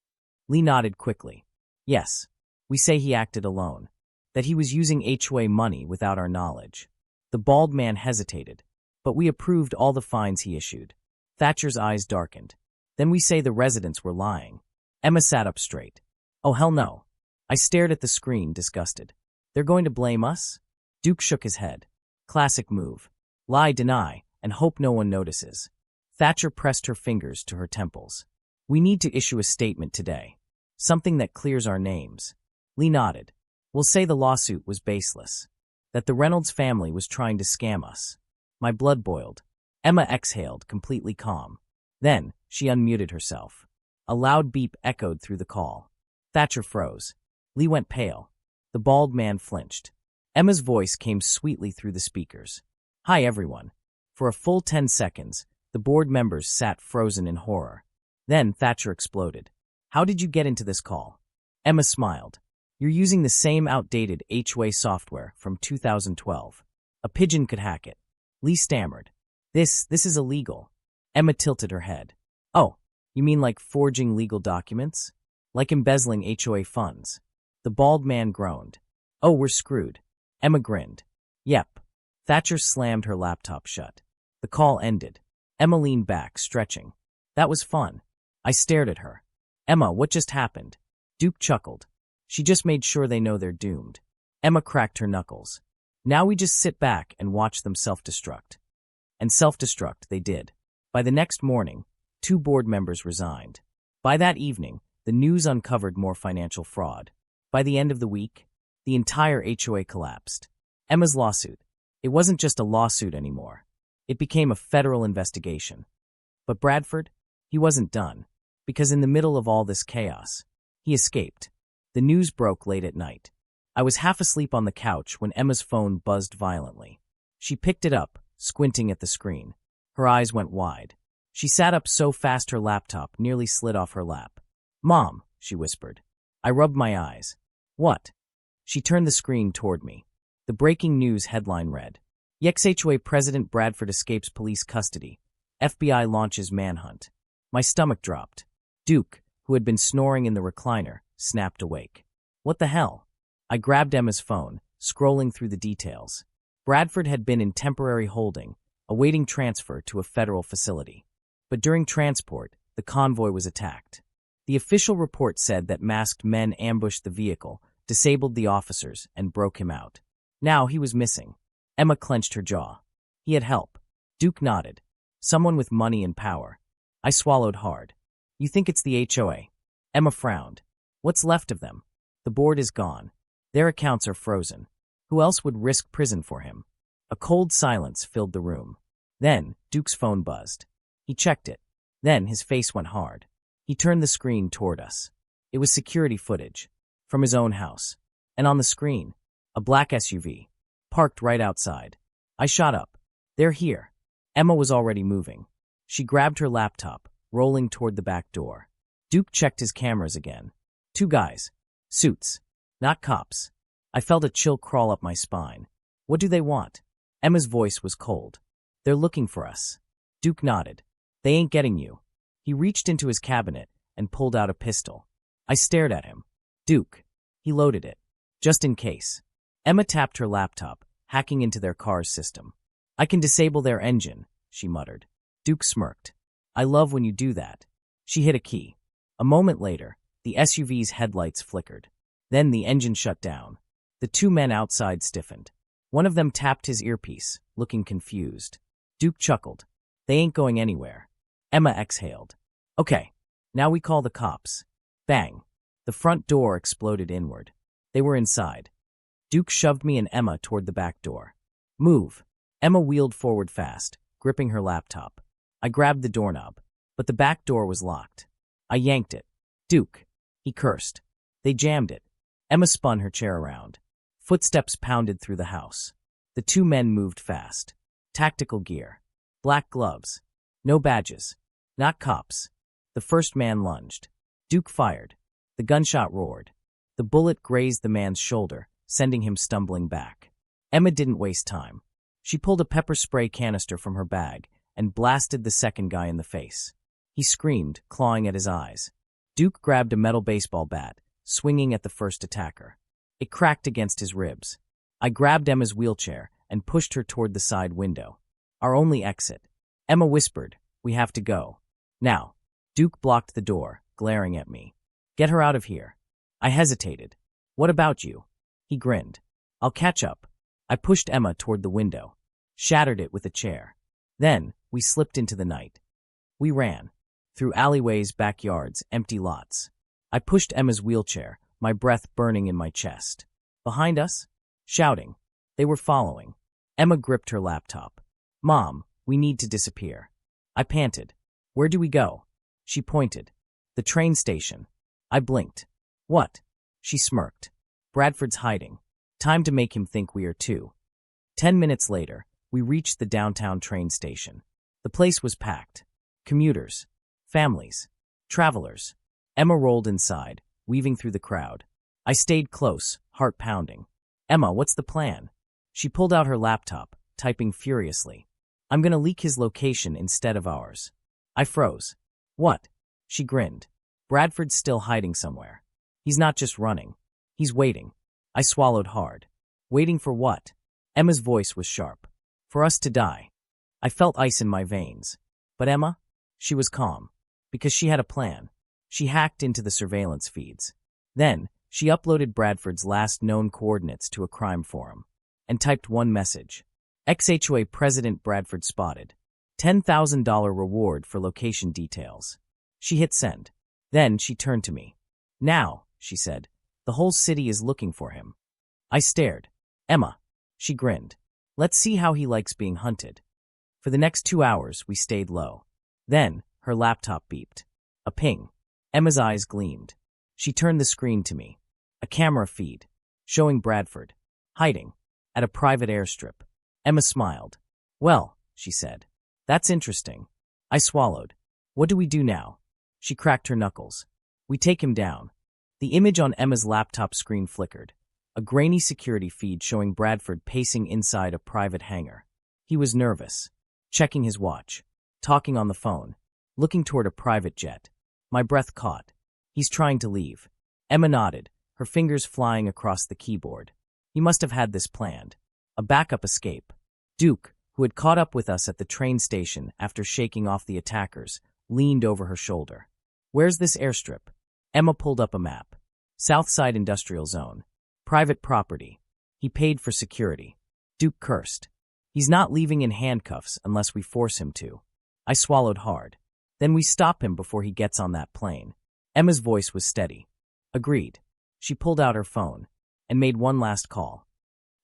Lee nodded quickly. Yes. We say he acted alone. That he was using HOA money without our knowledge. The bald man hesitated. But we approved all the fines he issued. Thatcher's eyes darkened. Then we say the residents were lying. Emma sat up straight. Oh, hell no. I stared at the screen, disgusted. They're going to blame us? Duke shook his head. Classic move. Lie, deny, and hope no one notices. Thatcher pressed her fingers to her temples. We need to issue a statement today. Something that clears our names. Lee nodded. We'll say the lawsuit was baseless. That the Reynolds family was trying to scam us. My blood boiled. Emma exhaled, completely calm. Then, she unmuted herself. A loud beep echoed through the call. Thatcher froze. Lee went pale. The bald man flinched. Emma's voice came sweetly through the speakers. Hi, everyone. For a full 10 seconds, the board members sat frozen in horror. Then Thatcher exploded. How did you get into this call? Emma smiled. You're using the same outdated HOA software from 2012. A pigeon could hack it. Lee stammered. This is illegal. Emma tilted her head. Oh, you mean like forging legal documents? Like embezzling HOA funds? The bald man groaned. Oh, we're screwed. Emma grinned. Yep. Thatcher slammed her laptop shut. The call ended. Emma leaned back, stretching. That was fun. I stared at her. Emma, what just happened? Duke chuckled. She just made sure they know they're doomed. Emma cracked her knuckles. Now we just sit back and watch them self-destruct. And self-destruct they did. By the next morning, 2 board members resigned. By that evening, the news uncovered more financial fraud. By the end of the week, the entire HOA collapsed. Emma's lawsuit. It wasn't just a lawsuit anymore. It became a federal investigation. But Bradford, he wasn't done. Because in the middle of all this chaos, he escaped. The news broke late at night. I was half asleep on the couch when Emma's phone buzzed violently. She picked it up, squinting at the screen. Her eyes went wide. She sat up so fast her laptop nearly slid off her lap. Mom, she whispered. I rubbed my eyes. What? She turned the screen toward me. The breaking news headline read, ex-HOA President Bradford escapes police custody. FBI launches manhunt. My stomach dropped. Duke, who had been snoring in the recliner, snapped awake. What the hell? I grabbed Emma's phone, scrolling through the details. Bradford had been in temporary holding, awaiting transfer to a federal facility. But during transport, the convoy was attacked. The official report said that masked men ambushed the vehicle, disabled the officers, and broke him out. Now he was missing. Emma clenched her jaw. He had help. Duke nodded. Someone with money and power. I swallowed hard. You think it's the HOA? Emma frowned. What's left of them? The board is gone. Their accounts are frozen. Who else would risk prison for him? A cold silence filled the room. Then, Duke's phone buzzed. He checked it. Then his face went hard. He turned the screen toward us. It was security footage. From his own house. And on the screen, a black SUV. Parked right outside. I shot up. They're here. Emma was already moving. She grabbed her laptop, rolling toward the back door. Duke checked his cameras again. 2 guys. Suits. Not cops. I felt a chill crawl up my spine. What do they want? Emma's voice was cold. They're looking for us. Duke nodded. They ain't getting you. He reached into his cabinet and pulled out a pistol. I stared at him. Duke. He loaded it. Just in case. Emma tapped her laptop, hacking into their car's system. I can disable their engine, she muttered. Duke smirked. I love when you do that. She hit a key. A moment later, the SUV's headlights flickered. Then the engine shut down. The two men outside stiffened. One of them tapped his earpiece, looking confused. Duke chuckled. They ain't going anywhere. Emma exhaled. Okay, now we call the cops. Bang. The front door exploded inward. They were inside. Duke shoved me and Emma toward the back door. Move. Emma wheeled forward fast, gripping her laptop. I grabbed the doorknob, but the back door was locked. I yanked it. Duke. He cursed. They jammed it. Emma spun her chair around. Footsteps pounded through the house. The two men moved fast. Tactical gear. Black gloves. No badges. Not cops. The first man lunged. Duke fired. The gunshot roared. The bullet grazed the man's shoulder, sending him stumbling back. Emma didn't waste time. She pulled a pepper spray canister from her bag and blasted the second guy in the face. He screamed, clawing at his eyes. Duke grabbed a metal baseball bat, swinging at the first attacker. It cracked against his ribs. I grabbed Emma's wheelchair and pushed her toward the side window. Our only exit. Emma whispered, "We have to go. Now." Duke blocked the door, glaring at me. "Get her out of here." I hesitated. "What about you?" He grinned. "I'll catch up." I pushed Emma toward the window, shattered it with a chair. Then, we slipped into the night. We ran. Through alleyways, backyards, empty lots. I pushed Emma's wheelchair, my breath burning in my chest. Behind us? Shouting. They were following. Emma gripped her laptop. "Mom, we need to disappear." I panted. "Where do we go?" She pointed. "The train station." I blinked. "What?" She smirked. "Bradford's hiding. Time to make him think we are too." 10 minutes later, we reached the downtown train station. The place was packed. Commuters. Families. Travelers. Emma rolled inside, weaving through the crowd. I stayed close, heart pounding. "Emma, what's the plan?" She pulled out her laptop, typing furiously. "I'm gonna leak his location instead of ours." I froze. "What?" She grinned. "Bradford's still hiding somewhere. He's not just running. He's waiting." I swallowed hard. Waiting for what? Emma's voice was sharp. "For us to die." I felt ice in my veins. But Emma? She was calm. Because she had a plan. She hacked into the surveillance feeds. Then, she uploaded Bradford's last known coordinates to a crime forum. And typed one message. "Ex-HOA President Bradford spotted. $10,000 reward for location details." She hit send. Then she turned to me. "Now," she said, "the whole city is looking for him." I stared. "Emma." She grinned. "Let's see how he likes being hunted." For the next 2 hours, we stayed low. Then, her laptop beeped. A ping. Emma's eyes gleamed. She turned the screen to me. A camera feed. Showing Bradford. Hiding. At a private airstrip. Emma smiled. "Well," she said. "That's interesting." I swallowed. "What do we do now?" She cracked her knuckles. "We take him down." The image on Emma's laptop screen flickered. A grainy security feed showing Bradford pacing inside a private hangar. He was nervous. Checking his watch. Talking on the phone. Looking toward a private jet. My breath caught. "He's trying to leave." Emma nodded, her fingers flying across the keyboard. He must have had this planned. A backup escape. Duke, who had caught up with us at the train station after shaking off the attackers, leaned over her shoulder. "Where's this airstrip?" Emma pulled up a map. Southside Industrial Zone. Private property. He paid for security. Duke cursed. "He's not leaving in handcuffs unless we force him to." I swallowed hard. "Then we stop him before he gets on that plane." Emma's voice was steady. "Agreed." She pulled out her phone and made one last call.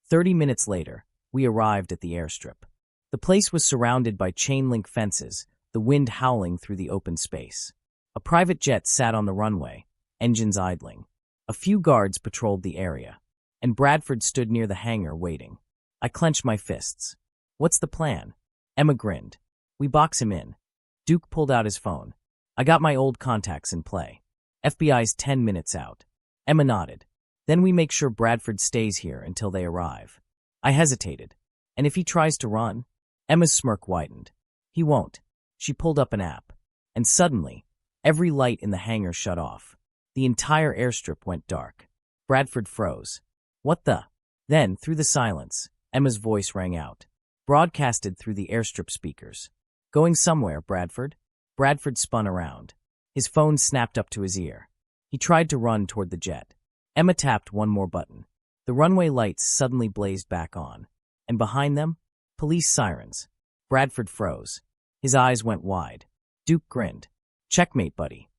30 minutes later, we arrived at the airstrip. The place was surrounded by chain-link fences, the wind howling through the open space. A private jet sat on the runway, engines idling. A few guards patrolled the area, and Bradford stood near the hangar waiting. I clenched my fists. "What's the plan?" Emma grinned. "We box him in." Duke pulled out his phone. "I got my old contacts in play. FBI's 10 minutes out." Emma nodded. "Then we make sure Bradford stays here until they arrive." I hesitated. "And if he tries to run?" Emma's smirk widened. He won't. She pulled up an app. And suddenly, every light in the hangar shut off. The entire airstrip went dark. Bradford froze. What the? Then, through the silence, Emma's voice rang out, broadcasted through the airstrip speakers. Going somewhere, Bradford? Bradford spun around. His phone snapped up to his ear. He tried to run toward the jet. Emma tapped one more button. The runway lights suddenly blazed back on. And behind them, police sirens. Bradford froze. His eyes went wide. Duke grinned. Checkmate, buddy.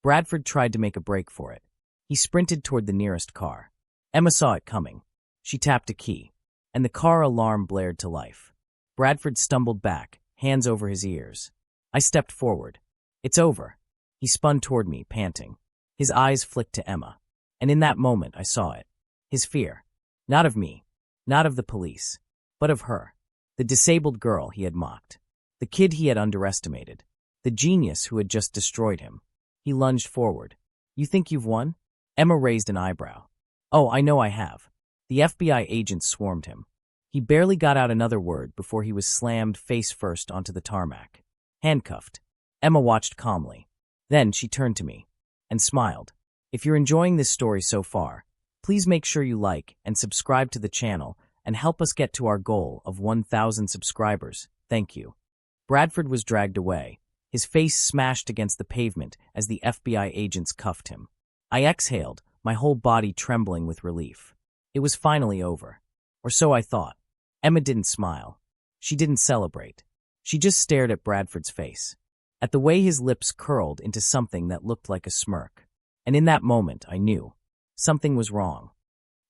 Bradford tried to make a break for it. He sprinted toward the nearest car. Emma saw it coming. She tapped a key, and the car alarm blared to life. Bradford stumbled back, hands over his ears. I stepped forward. It's over. He spun toward me, panting. His eyes flicked to Emma, and in that moment I saw it. His fear. Not of me, not of the police, but of her. The disabled girl he had mocked. The kid he had underestimated. The genius who had just destroyed him. He lunged forward. You think you've won? Emma raised an eyebrow. Oh, I know I have. The FBI agents swarmed him. He barely got out another word before he was slammed face first onto the tarmac. Handcuffed. Emma watched calmly. Then she turned to me and smiled. If you're enjoying this story so far, please make sure you like and subscribe to the channel and help us get to our goal of 1,000 subscribers. Thank you. Bradford was dragged away, his face smashed against the pavement as the FBI agents cuffed him. I exhaled, my whole body trembling with relief. It was finally over. Or so I thought. Emma didn't smile. She didn't celebrate. She just stared at Bradford's face, at the way his lips curled into something that looked like a smirk. And in that moment, I knew. Something was wrong.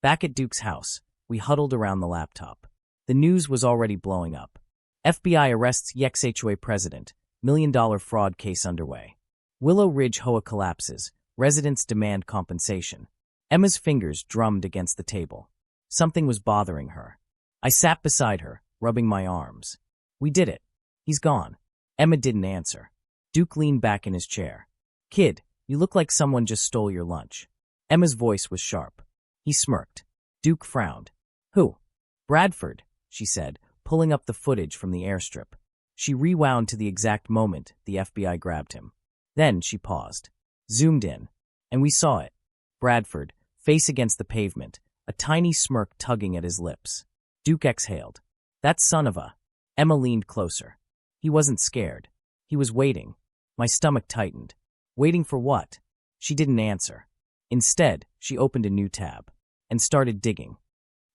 Back at Duke's house, we huddled around the laptop. The news was already blowing up. FBI arrests ex-HOA president. $1 million fraud case underway. Willow Ridge HOA collapses. Residents demand compensation. Emma's fingers drummed against the table. Something was bothering her. I sat beside her, rubbing my arms. We did it. He's gone. Emma didn't answer. Duke leaned back in his chair. Kid, you look like someone just stole your lunch. Emma's voice was sharp. He smirked. Duke frowned. Who? Bradford, she said, pulling up the footage from the airstrip. She rewound to the exact moment the FBI grabbed him. Then she paused, zoomed in, and we saw it. Bradford, face against the pavement, a tiny smirk tugging at his lips. Duke exhaled. That son of a... Emma leaned closer. He wasn't scared. He was waiting. My stomach tightened. Waiting for what? She didn't answer. Instead, she opened a new tab and started digging.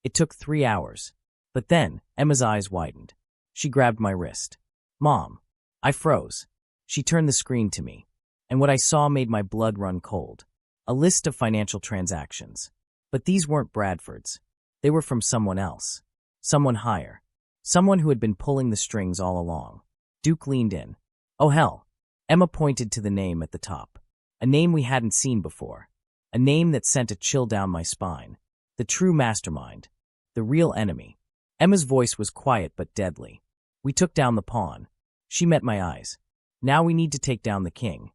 It took 3 hours. But then, Emma's eyes widened. She grabbed my wrist. Mom. I froze. She turned the screen to me, and what I saw made my blood run cold. A list of financial transactions. But these weren't Bradford's. They were from someone else. Someone higher. Someone who had been pulling the strings all along. Duke leaned in. Oh hell. Emma pointed to the name at the top. A name we hadn't seen before. A name that sent a chill down my spine. The true mastermind. The real enemy. Emma's voice was quiet but deadly. We took down the pawn. She met my eyes. Now we need to take down the king.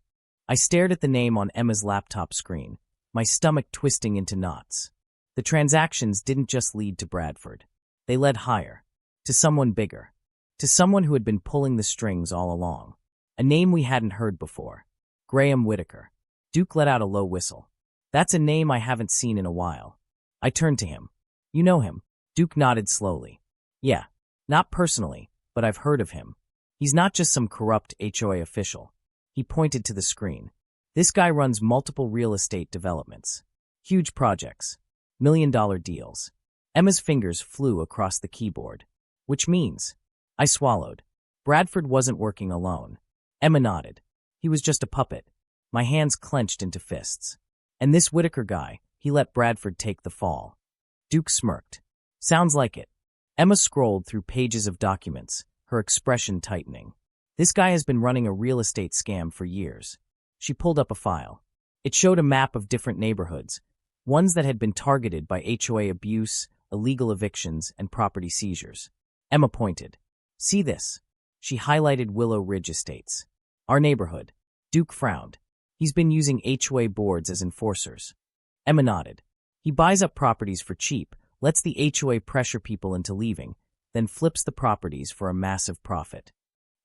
I stared at the name on Emma's laptop screen, my stomach twisting into knots. The transactions didn't just lead to Bradford. They led higher. To someone bigger. To someone who had been pulling the strings all along. A name we hadn't heard before. Graham Whitaker. Duke let out a low whistle. That's a name I haven't seen in a while. I turned to him. You know him? Duke nodded slowly. Yeah. Not personally, but I've heard of him. He's not just some corrupt HOA official. He pointed to the screen. This guy runs multiple real estate developments. Huge projects. $1 million deals. Emma's fingers flew across the keyboard. Which means... I swallowed. Bradford wasn't working alone. Emma nodded. He was just a puppet. My hands clenched into fists. And this Whitaker guy, he let Bradford take the fall. Duke smirked. Sounds like it. Emma scrolled through pages of documents, her expression tightening. This guy has been running a real estate scam for years. She pulled up a file. It showed a map of different neighborhoods, ones that had been targeted by HOA abuse, illegal evictions, and property seizures. Emma pointed. See this? She highlighted Willow Ridge Estates. Our neighborhood. Duke frowned. He's been using HOA boards as enforcers. Emma nodded. He buys up properties for cheap, lets the HOA pressure people into leaving, then flips the properties for a massive profit.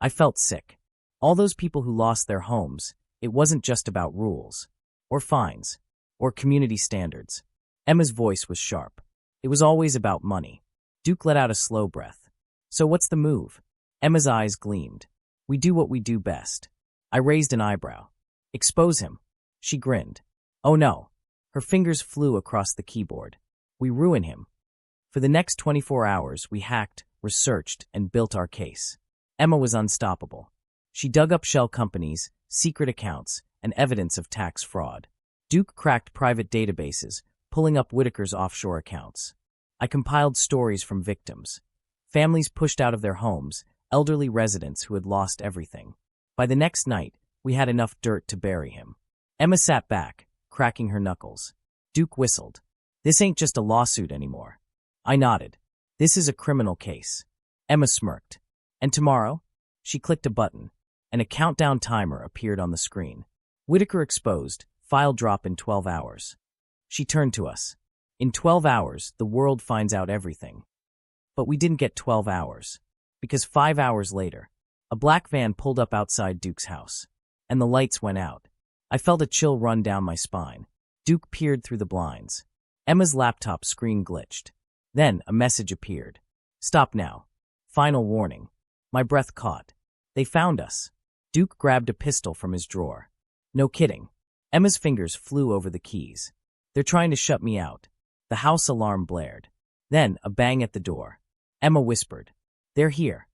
I felt sick. All those people who lost their homes, it wasn't just about rules, or fines, or community standards. Emma's voice was sharp. It was always about money. Duke let out a slow breath. So what's the move? Emma's eyes gleamed. We do what we do best. I raised an eyebrow. Expose him. She grinned. Oh no. Her fingers flew across the keyboard. We ruin him. For the next 24 hours, we hacked, researched, and built our case. Emma was unstoppable. She dug up shell companies, secret accounts, and evidence of tax fraud. Duke cracked private databases, pulling up Whitaker's offshore accounts. I compiled stories from victims. Families pushed out of their homes, elderly residents who had lost everything. By the next night, we had enough dirt to bury him. Emma sat back, cracking her knuckles. Duke whistled. This ain't just a lawsuit anymore. I nodded. This is a criminal case. Emma smirked. And tomorrow? She clicked a button, and a countdown timer appeared on the screen. Whitaker exposed, file drop in 12 hours. She turned to us. In 12 hours, the world finds out everything. But we didn't get 12 hours. Because 5 hours later, a black van pulled up outside Duke's house, and the lights went out. I felt a chill run down my spine. Duke peered through the blinds. Emma's laptop screen glitched. Then a message appeared. Stop now. Final warning. My breath caught. They found us. Duke grabbed a pistol from his drawer. No kidding. Emma's fingers flew over the keys. They're trying to shut me out. The house alarm blared. Then a bang at the door. Emma whispered. They're here.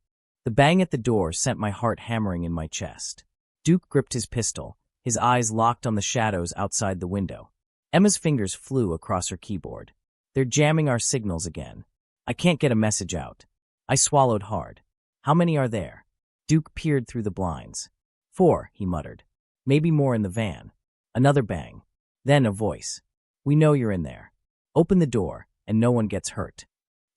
The bang at the door sent my heart hammering in my chest. Duke gripped his pistol, his eyes locked on the shadows outside the window. Emma's fingers flew across her keyboard. They're jamming our signals again. I can't get a message out. I swallowed hard. How many are there? Duke peered through the blinds. 4, he muttered. Maybe more in the van. Another bang. Then a voice. We know you're in there. Open the door, and no one gets hurt.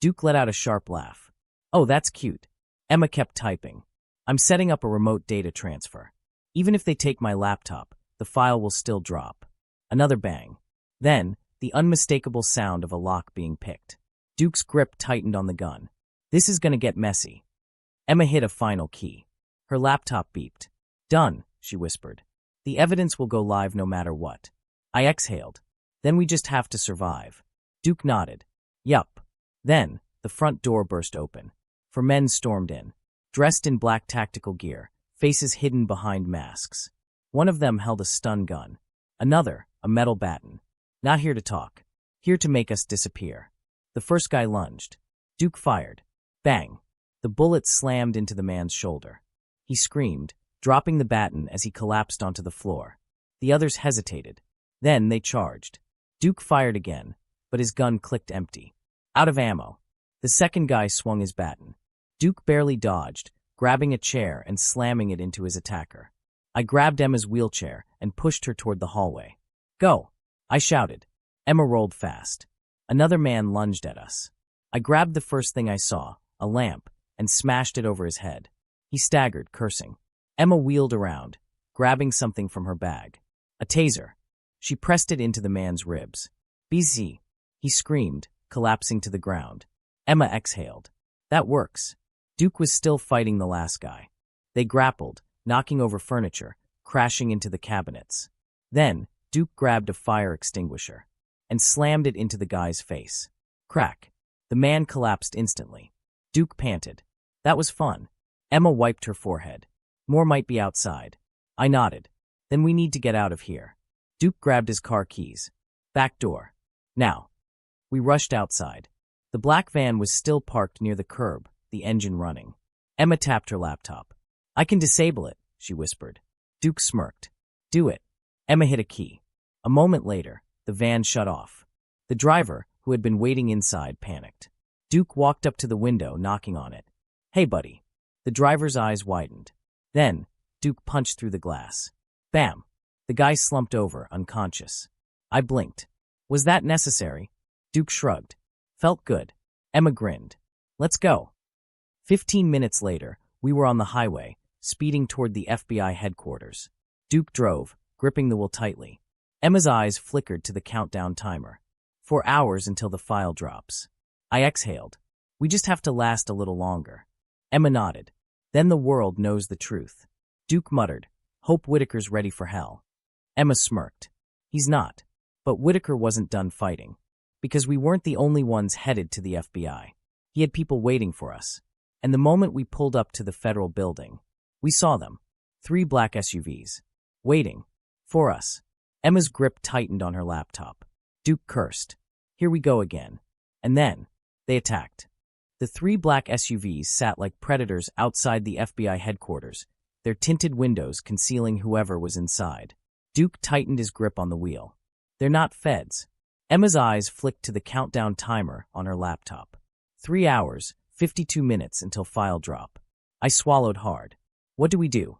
Duke let out a sharp laugh. Oh, that's cute. Emma kept typing. I'm setting up a remote data transfer. Even if they take my laptop, the file will still drop. Another bang. Then, the unmistakable sound of a lock being picked. Duke's grip tightened on the gun. This is gonna get messy. Emma hit a final key. Her laptop beeped. Done, she whispered. The evidence will go live no matter what. I exhaled. Then we just have to survive. Duke nodded. Yup. Then, the front door burst open. 4 men stormed in, dressed in black tactical gear, faces hidden behind masks. One of them held a stun gun. Another, a metal baton. Not here to talk. Here to make us disappear. The first guy lunged. Duke fired. Bang. The bullet slammed into the man's shoulder. He screamed, dropping the baton as he collapsed onto the floor. The others hesitated. Then they charged. Duke fired again, but his gun clicked empty. Out of ammo. The second guy swung his baton. Duke barely dodged, grabbing a chair and slamming it into his attacker. I grabbed Emma's wheelchair and pushed her toward the hallway. Go! I shouted. Emma rolled fast. Another man lunged at us. I grabbed the first thing I saw, a lamp, and smashed it over his head. He staggered, cursing. Emma wheeled around, grabbing something from her bag. A taser. She pressed it into the man's ribs. BZ. He screamed, collapsing to the ground. Emma exhaled. That works. Duke was still fighting the last guy. They grappled, knocking over furniture, crashing into the cabinets. Then, Duke grabbed a fire extinguisher and slammed it into the guy's face. Crack. The man collapsed instantly. Duke panted. That was fun. Emma wiped her forehead. More might be outside. I nodded. Then we need to get out of here. Duke grabbed his car keys. Back door. Now. We rushed outside. The black van was still parked near the curb, the engine running. Emma tapped her laptop. I can disable it, she whispered. Duke smirked. Do it. Emma hit a key. A moment later, the van shut off. The driver, who had been waiting inside, panicked. Duke walked up to the window, knocking on it. Hey, buddy. The driver's eyes widened. Then, Duke punched through the glass. Bam! The guy slumped over, unconscious. I blinked. Was that necessary? Duke shrugged. Felt good. Emma grinned. Let's go. 15 minutes later, we were on the highway, speeding toward the FBI headquarters. Duke drove, gripping the wheel tightly. Emma's eyes flickered to the countdown timer. 4 hours until the file drops. I exhaled. We just have to last a little longer. Emma nodded. Then the world knows the truth. Duke muttered, hope Whitaker's ready for hell. Emma smirked. He's not. But Whitaker wasn't done fighting. Because we weren't the only ones headed to the FBI. He had people waiting for us. And the moment we pulled up to the federal building, we saw them. 3 black SUVs. Waiting. For us. Emma's grip tightened on her laptop. Duke cursed. Here we go again. And then, they attacked. The 3 black SUVs sat like predators outside the FBI headquarters, their tinted windows concealing whoever was inside. Duke tightened his grip on the wheel. They're not feds. Emma's eyes flicked to the countdown timer on her laptop. 3 hours, 52 minutes until file drop. I swallowed hard. What do we do?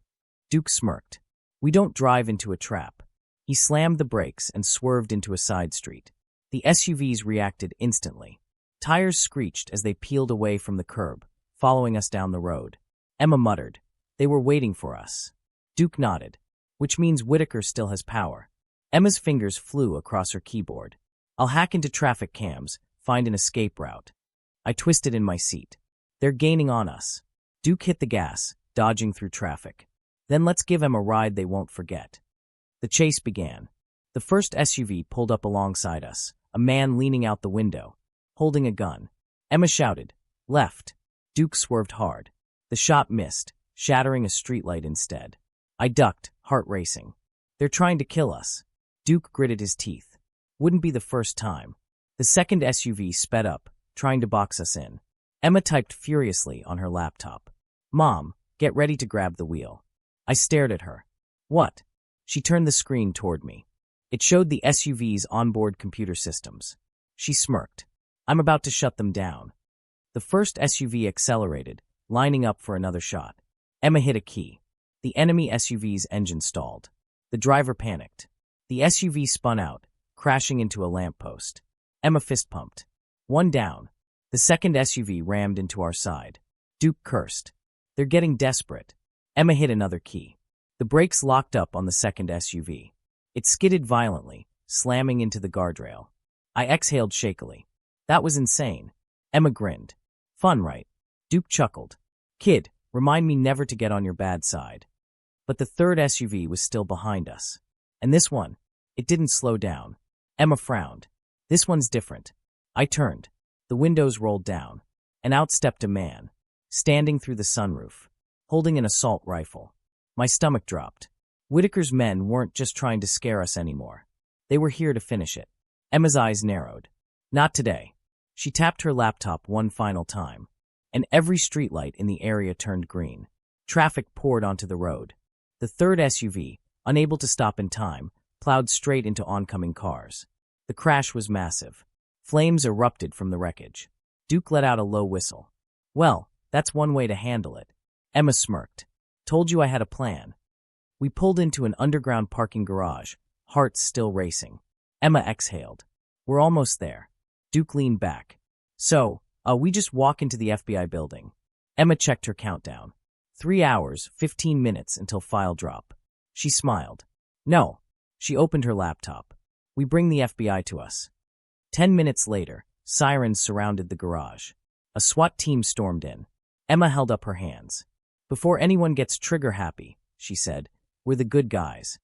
Duke smirked. We don't drive into a trap. He slammed the brakes and swerved into a side street. The SUVs reacted instantly. Tires screeched as they peeled away from the curb, following us down the road. Emma muttered. They were waiting for us. Duke nodded. Which means Whitaker still has power. Emma's fingers flew across her keyboard. I'll hack into traffic cams, find an escape route. I twisted in my seat. They're gaining on us. Duke hit the gas, dodging through traffic. Then let's give them a ride they won't forget. The chase began. The first SUV pulled up alongside us, a man leaning out the window, holding a gun. Emma shouted, left. Duke swerved hard. The shot missed, shattering a streetlight instead. I ducked, heart racing. They're trying to kill us. Duke gritted his teeth. Wouldn't be the first time. The second SUV sped up, trying to box us in. Emma typed furiously on her laptop. Mom, get ready to grab the wheel. I stared at her. What? She turned the screen toward me. It showed the SUV's onboard computer systems. She smirked. I'm about to shut them down. The first SUV accelerated, lining up for another shot. Emma hit a key. The enemy SUV's engine stalled. The driver panicked. The SUV spun out, crashing into a lamppost. Emma fist-pumped. One down. The second SUV rammed into our side. Duke cursed. They're getting desperate. Emma hit another key. The brakes locked up on the second SUV. It skidded violently, slamming into the guardrail. I exhaled shakily. That was insane. Emma grinned. Fun, right? Duke chuckled. Kid, remind me never to get on your bad side. But the third SUV was still behind us. And this one, it didn't slow down. Emma frowned. This one's different. I turned. The windows rolled down, and out stepped a man, standing through the sunroof, holding an assault rifle. My stomach dropped. Whitaker's men weren't just trying to scare us anymore. They were here to finish it. Emma's eyes narrowed. Not today. She tapped her laptop one final time, and every streetlight in the area turned green. Traffic poured onto the road. The third SUV, unable to stop in time, plowed straight into oncoming cars. The crash was massive. Flames erupted from the wreckage. Duke let out a low whistle. Well, that's one way to handle it. Emma smirked. Told you I had a plan. We pulled into an underground parking garage, hearts still racing. Emma exhaled. We're almost there. Duke leaned back. So, we just walk into the FBI building. Emma checked her countdown. 3 hours, 15 minutes until file drop. She smiled. No. She opened her laptop. We bring the FBI to us. 10 minutes later, sirens surrounded the garage. A SWAT team stormed in. Emma held up her hands. Before anyone gets trigger-happy, she said, we're the good guys.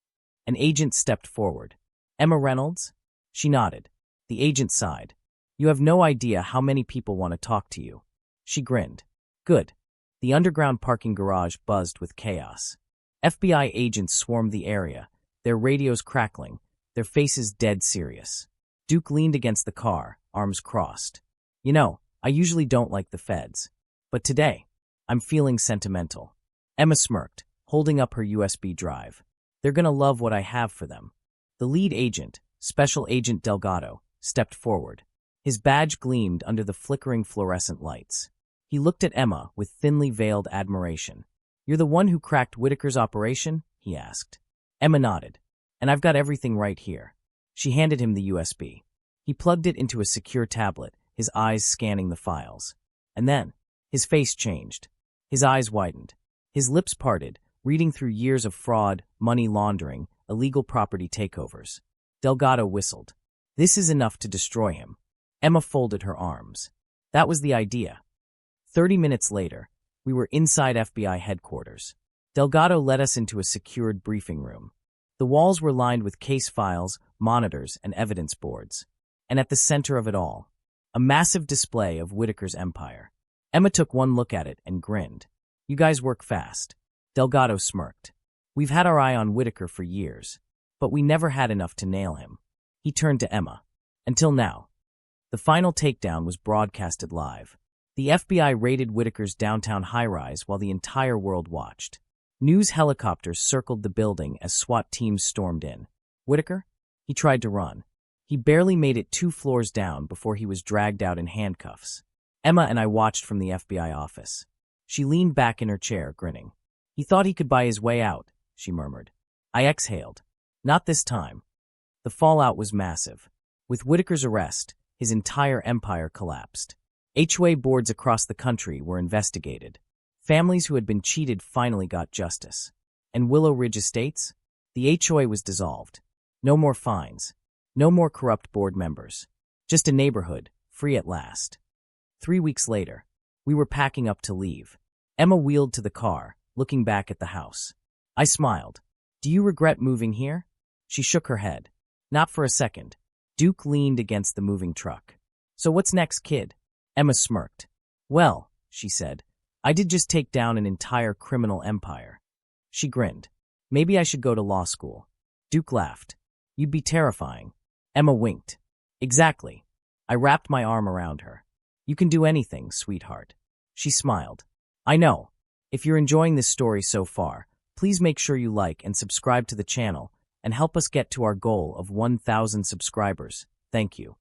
An agent stepped forward. Emma Reynolds? She nodded. The agent sighed. You have no idea how many people want to talk to you. She grinned. Good. The underground parking garage buzzed with chaos. FBI agents swarmed the area, their radios crackling, their faces dead serious. Duke leaned against the car, arms crossed. You know, I usually don't like the feds. But today, I'm feeling sentimental. Emma smirked, holding up her USB drive. They're gonna love what I have for them. The lead agent, Special Agent Delgado, stepped forward. His badge gleamed under the flickering fluorescent lights. He looked at Emma with thinly veiled admiration. You're the one who cracked Whitaker's operation? He asked. Emma nodded. And I've got everything right here. She handed him the USB. He plugged it into a secure tablet, his eyes scanning the files. And then, his face changed. His eyes widened. His lips parted, reading through years of fraud, money laundering, illegal property takeovers. Delgado whistled. This is enough to destroy him. Emma folded her arms. That was the idea. 30 minutes later, we were inside FBI headquarters. Delgado led us into a secured briefing room. The walls were lined with case files, monitors, and evidence boards. And at the center of it all, a massive display of Whitaker's empire. Emma took one look at it and grinned. "You guys work fast." Delgado smirked. "We've had our eye on Whitaker for years, but we never had enough to nail him." He turned to Emma. "Until now." The final takedown was broadcasted live. The FBI raided Whitaker's downtown high-rise while the entire world watched. News helicopters circled the building as SWAT teams stormed in. Whitaker? He tried to run. He barely made it 2 floors down before he was dragged out in handcuffs. Emma and I watched from the FBI office. She leaned back in her chair, grinning. "He thought he could buy his way out," she murmured. I exhaled. Not this time. The fallout was massive. With Whitaker's arrest, his entire empire collapsed. HOA boards across the country were investigated. Families who had been cheated finally got justice. And Willow Ridge Estates? The HOA was dissolved. No more fines. No more corrupt board members. Just a neighborhood, free at last. 3 weeks later, we were packing up to leave. Emma wheeled to the car, looking back at the house. I smiled. "Do you regret moving here?" She shook her head. "Not for a second." Duke leaned against the moving truck. "So what's next, kid?" Emma smirked. "Well," she said, "I did just take down an entire criminal empire." She grinned. "Maybe I should go to law school." Duke laughed. "You'd be terrifying." Emma winked. "Exactly." I wrapped my arm around her. "You can do anything, sweetheart." She smiled. "I know. If you're enjoying this story so far, please make sure you like and subscribe to the channel and help us get to our goal of 1,000 subscribers. Thank you.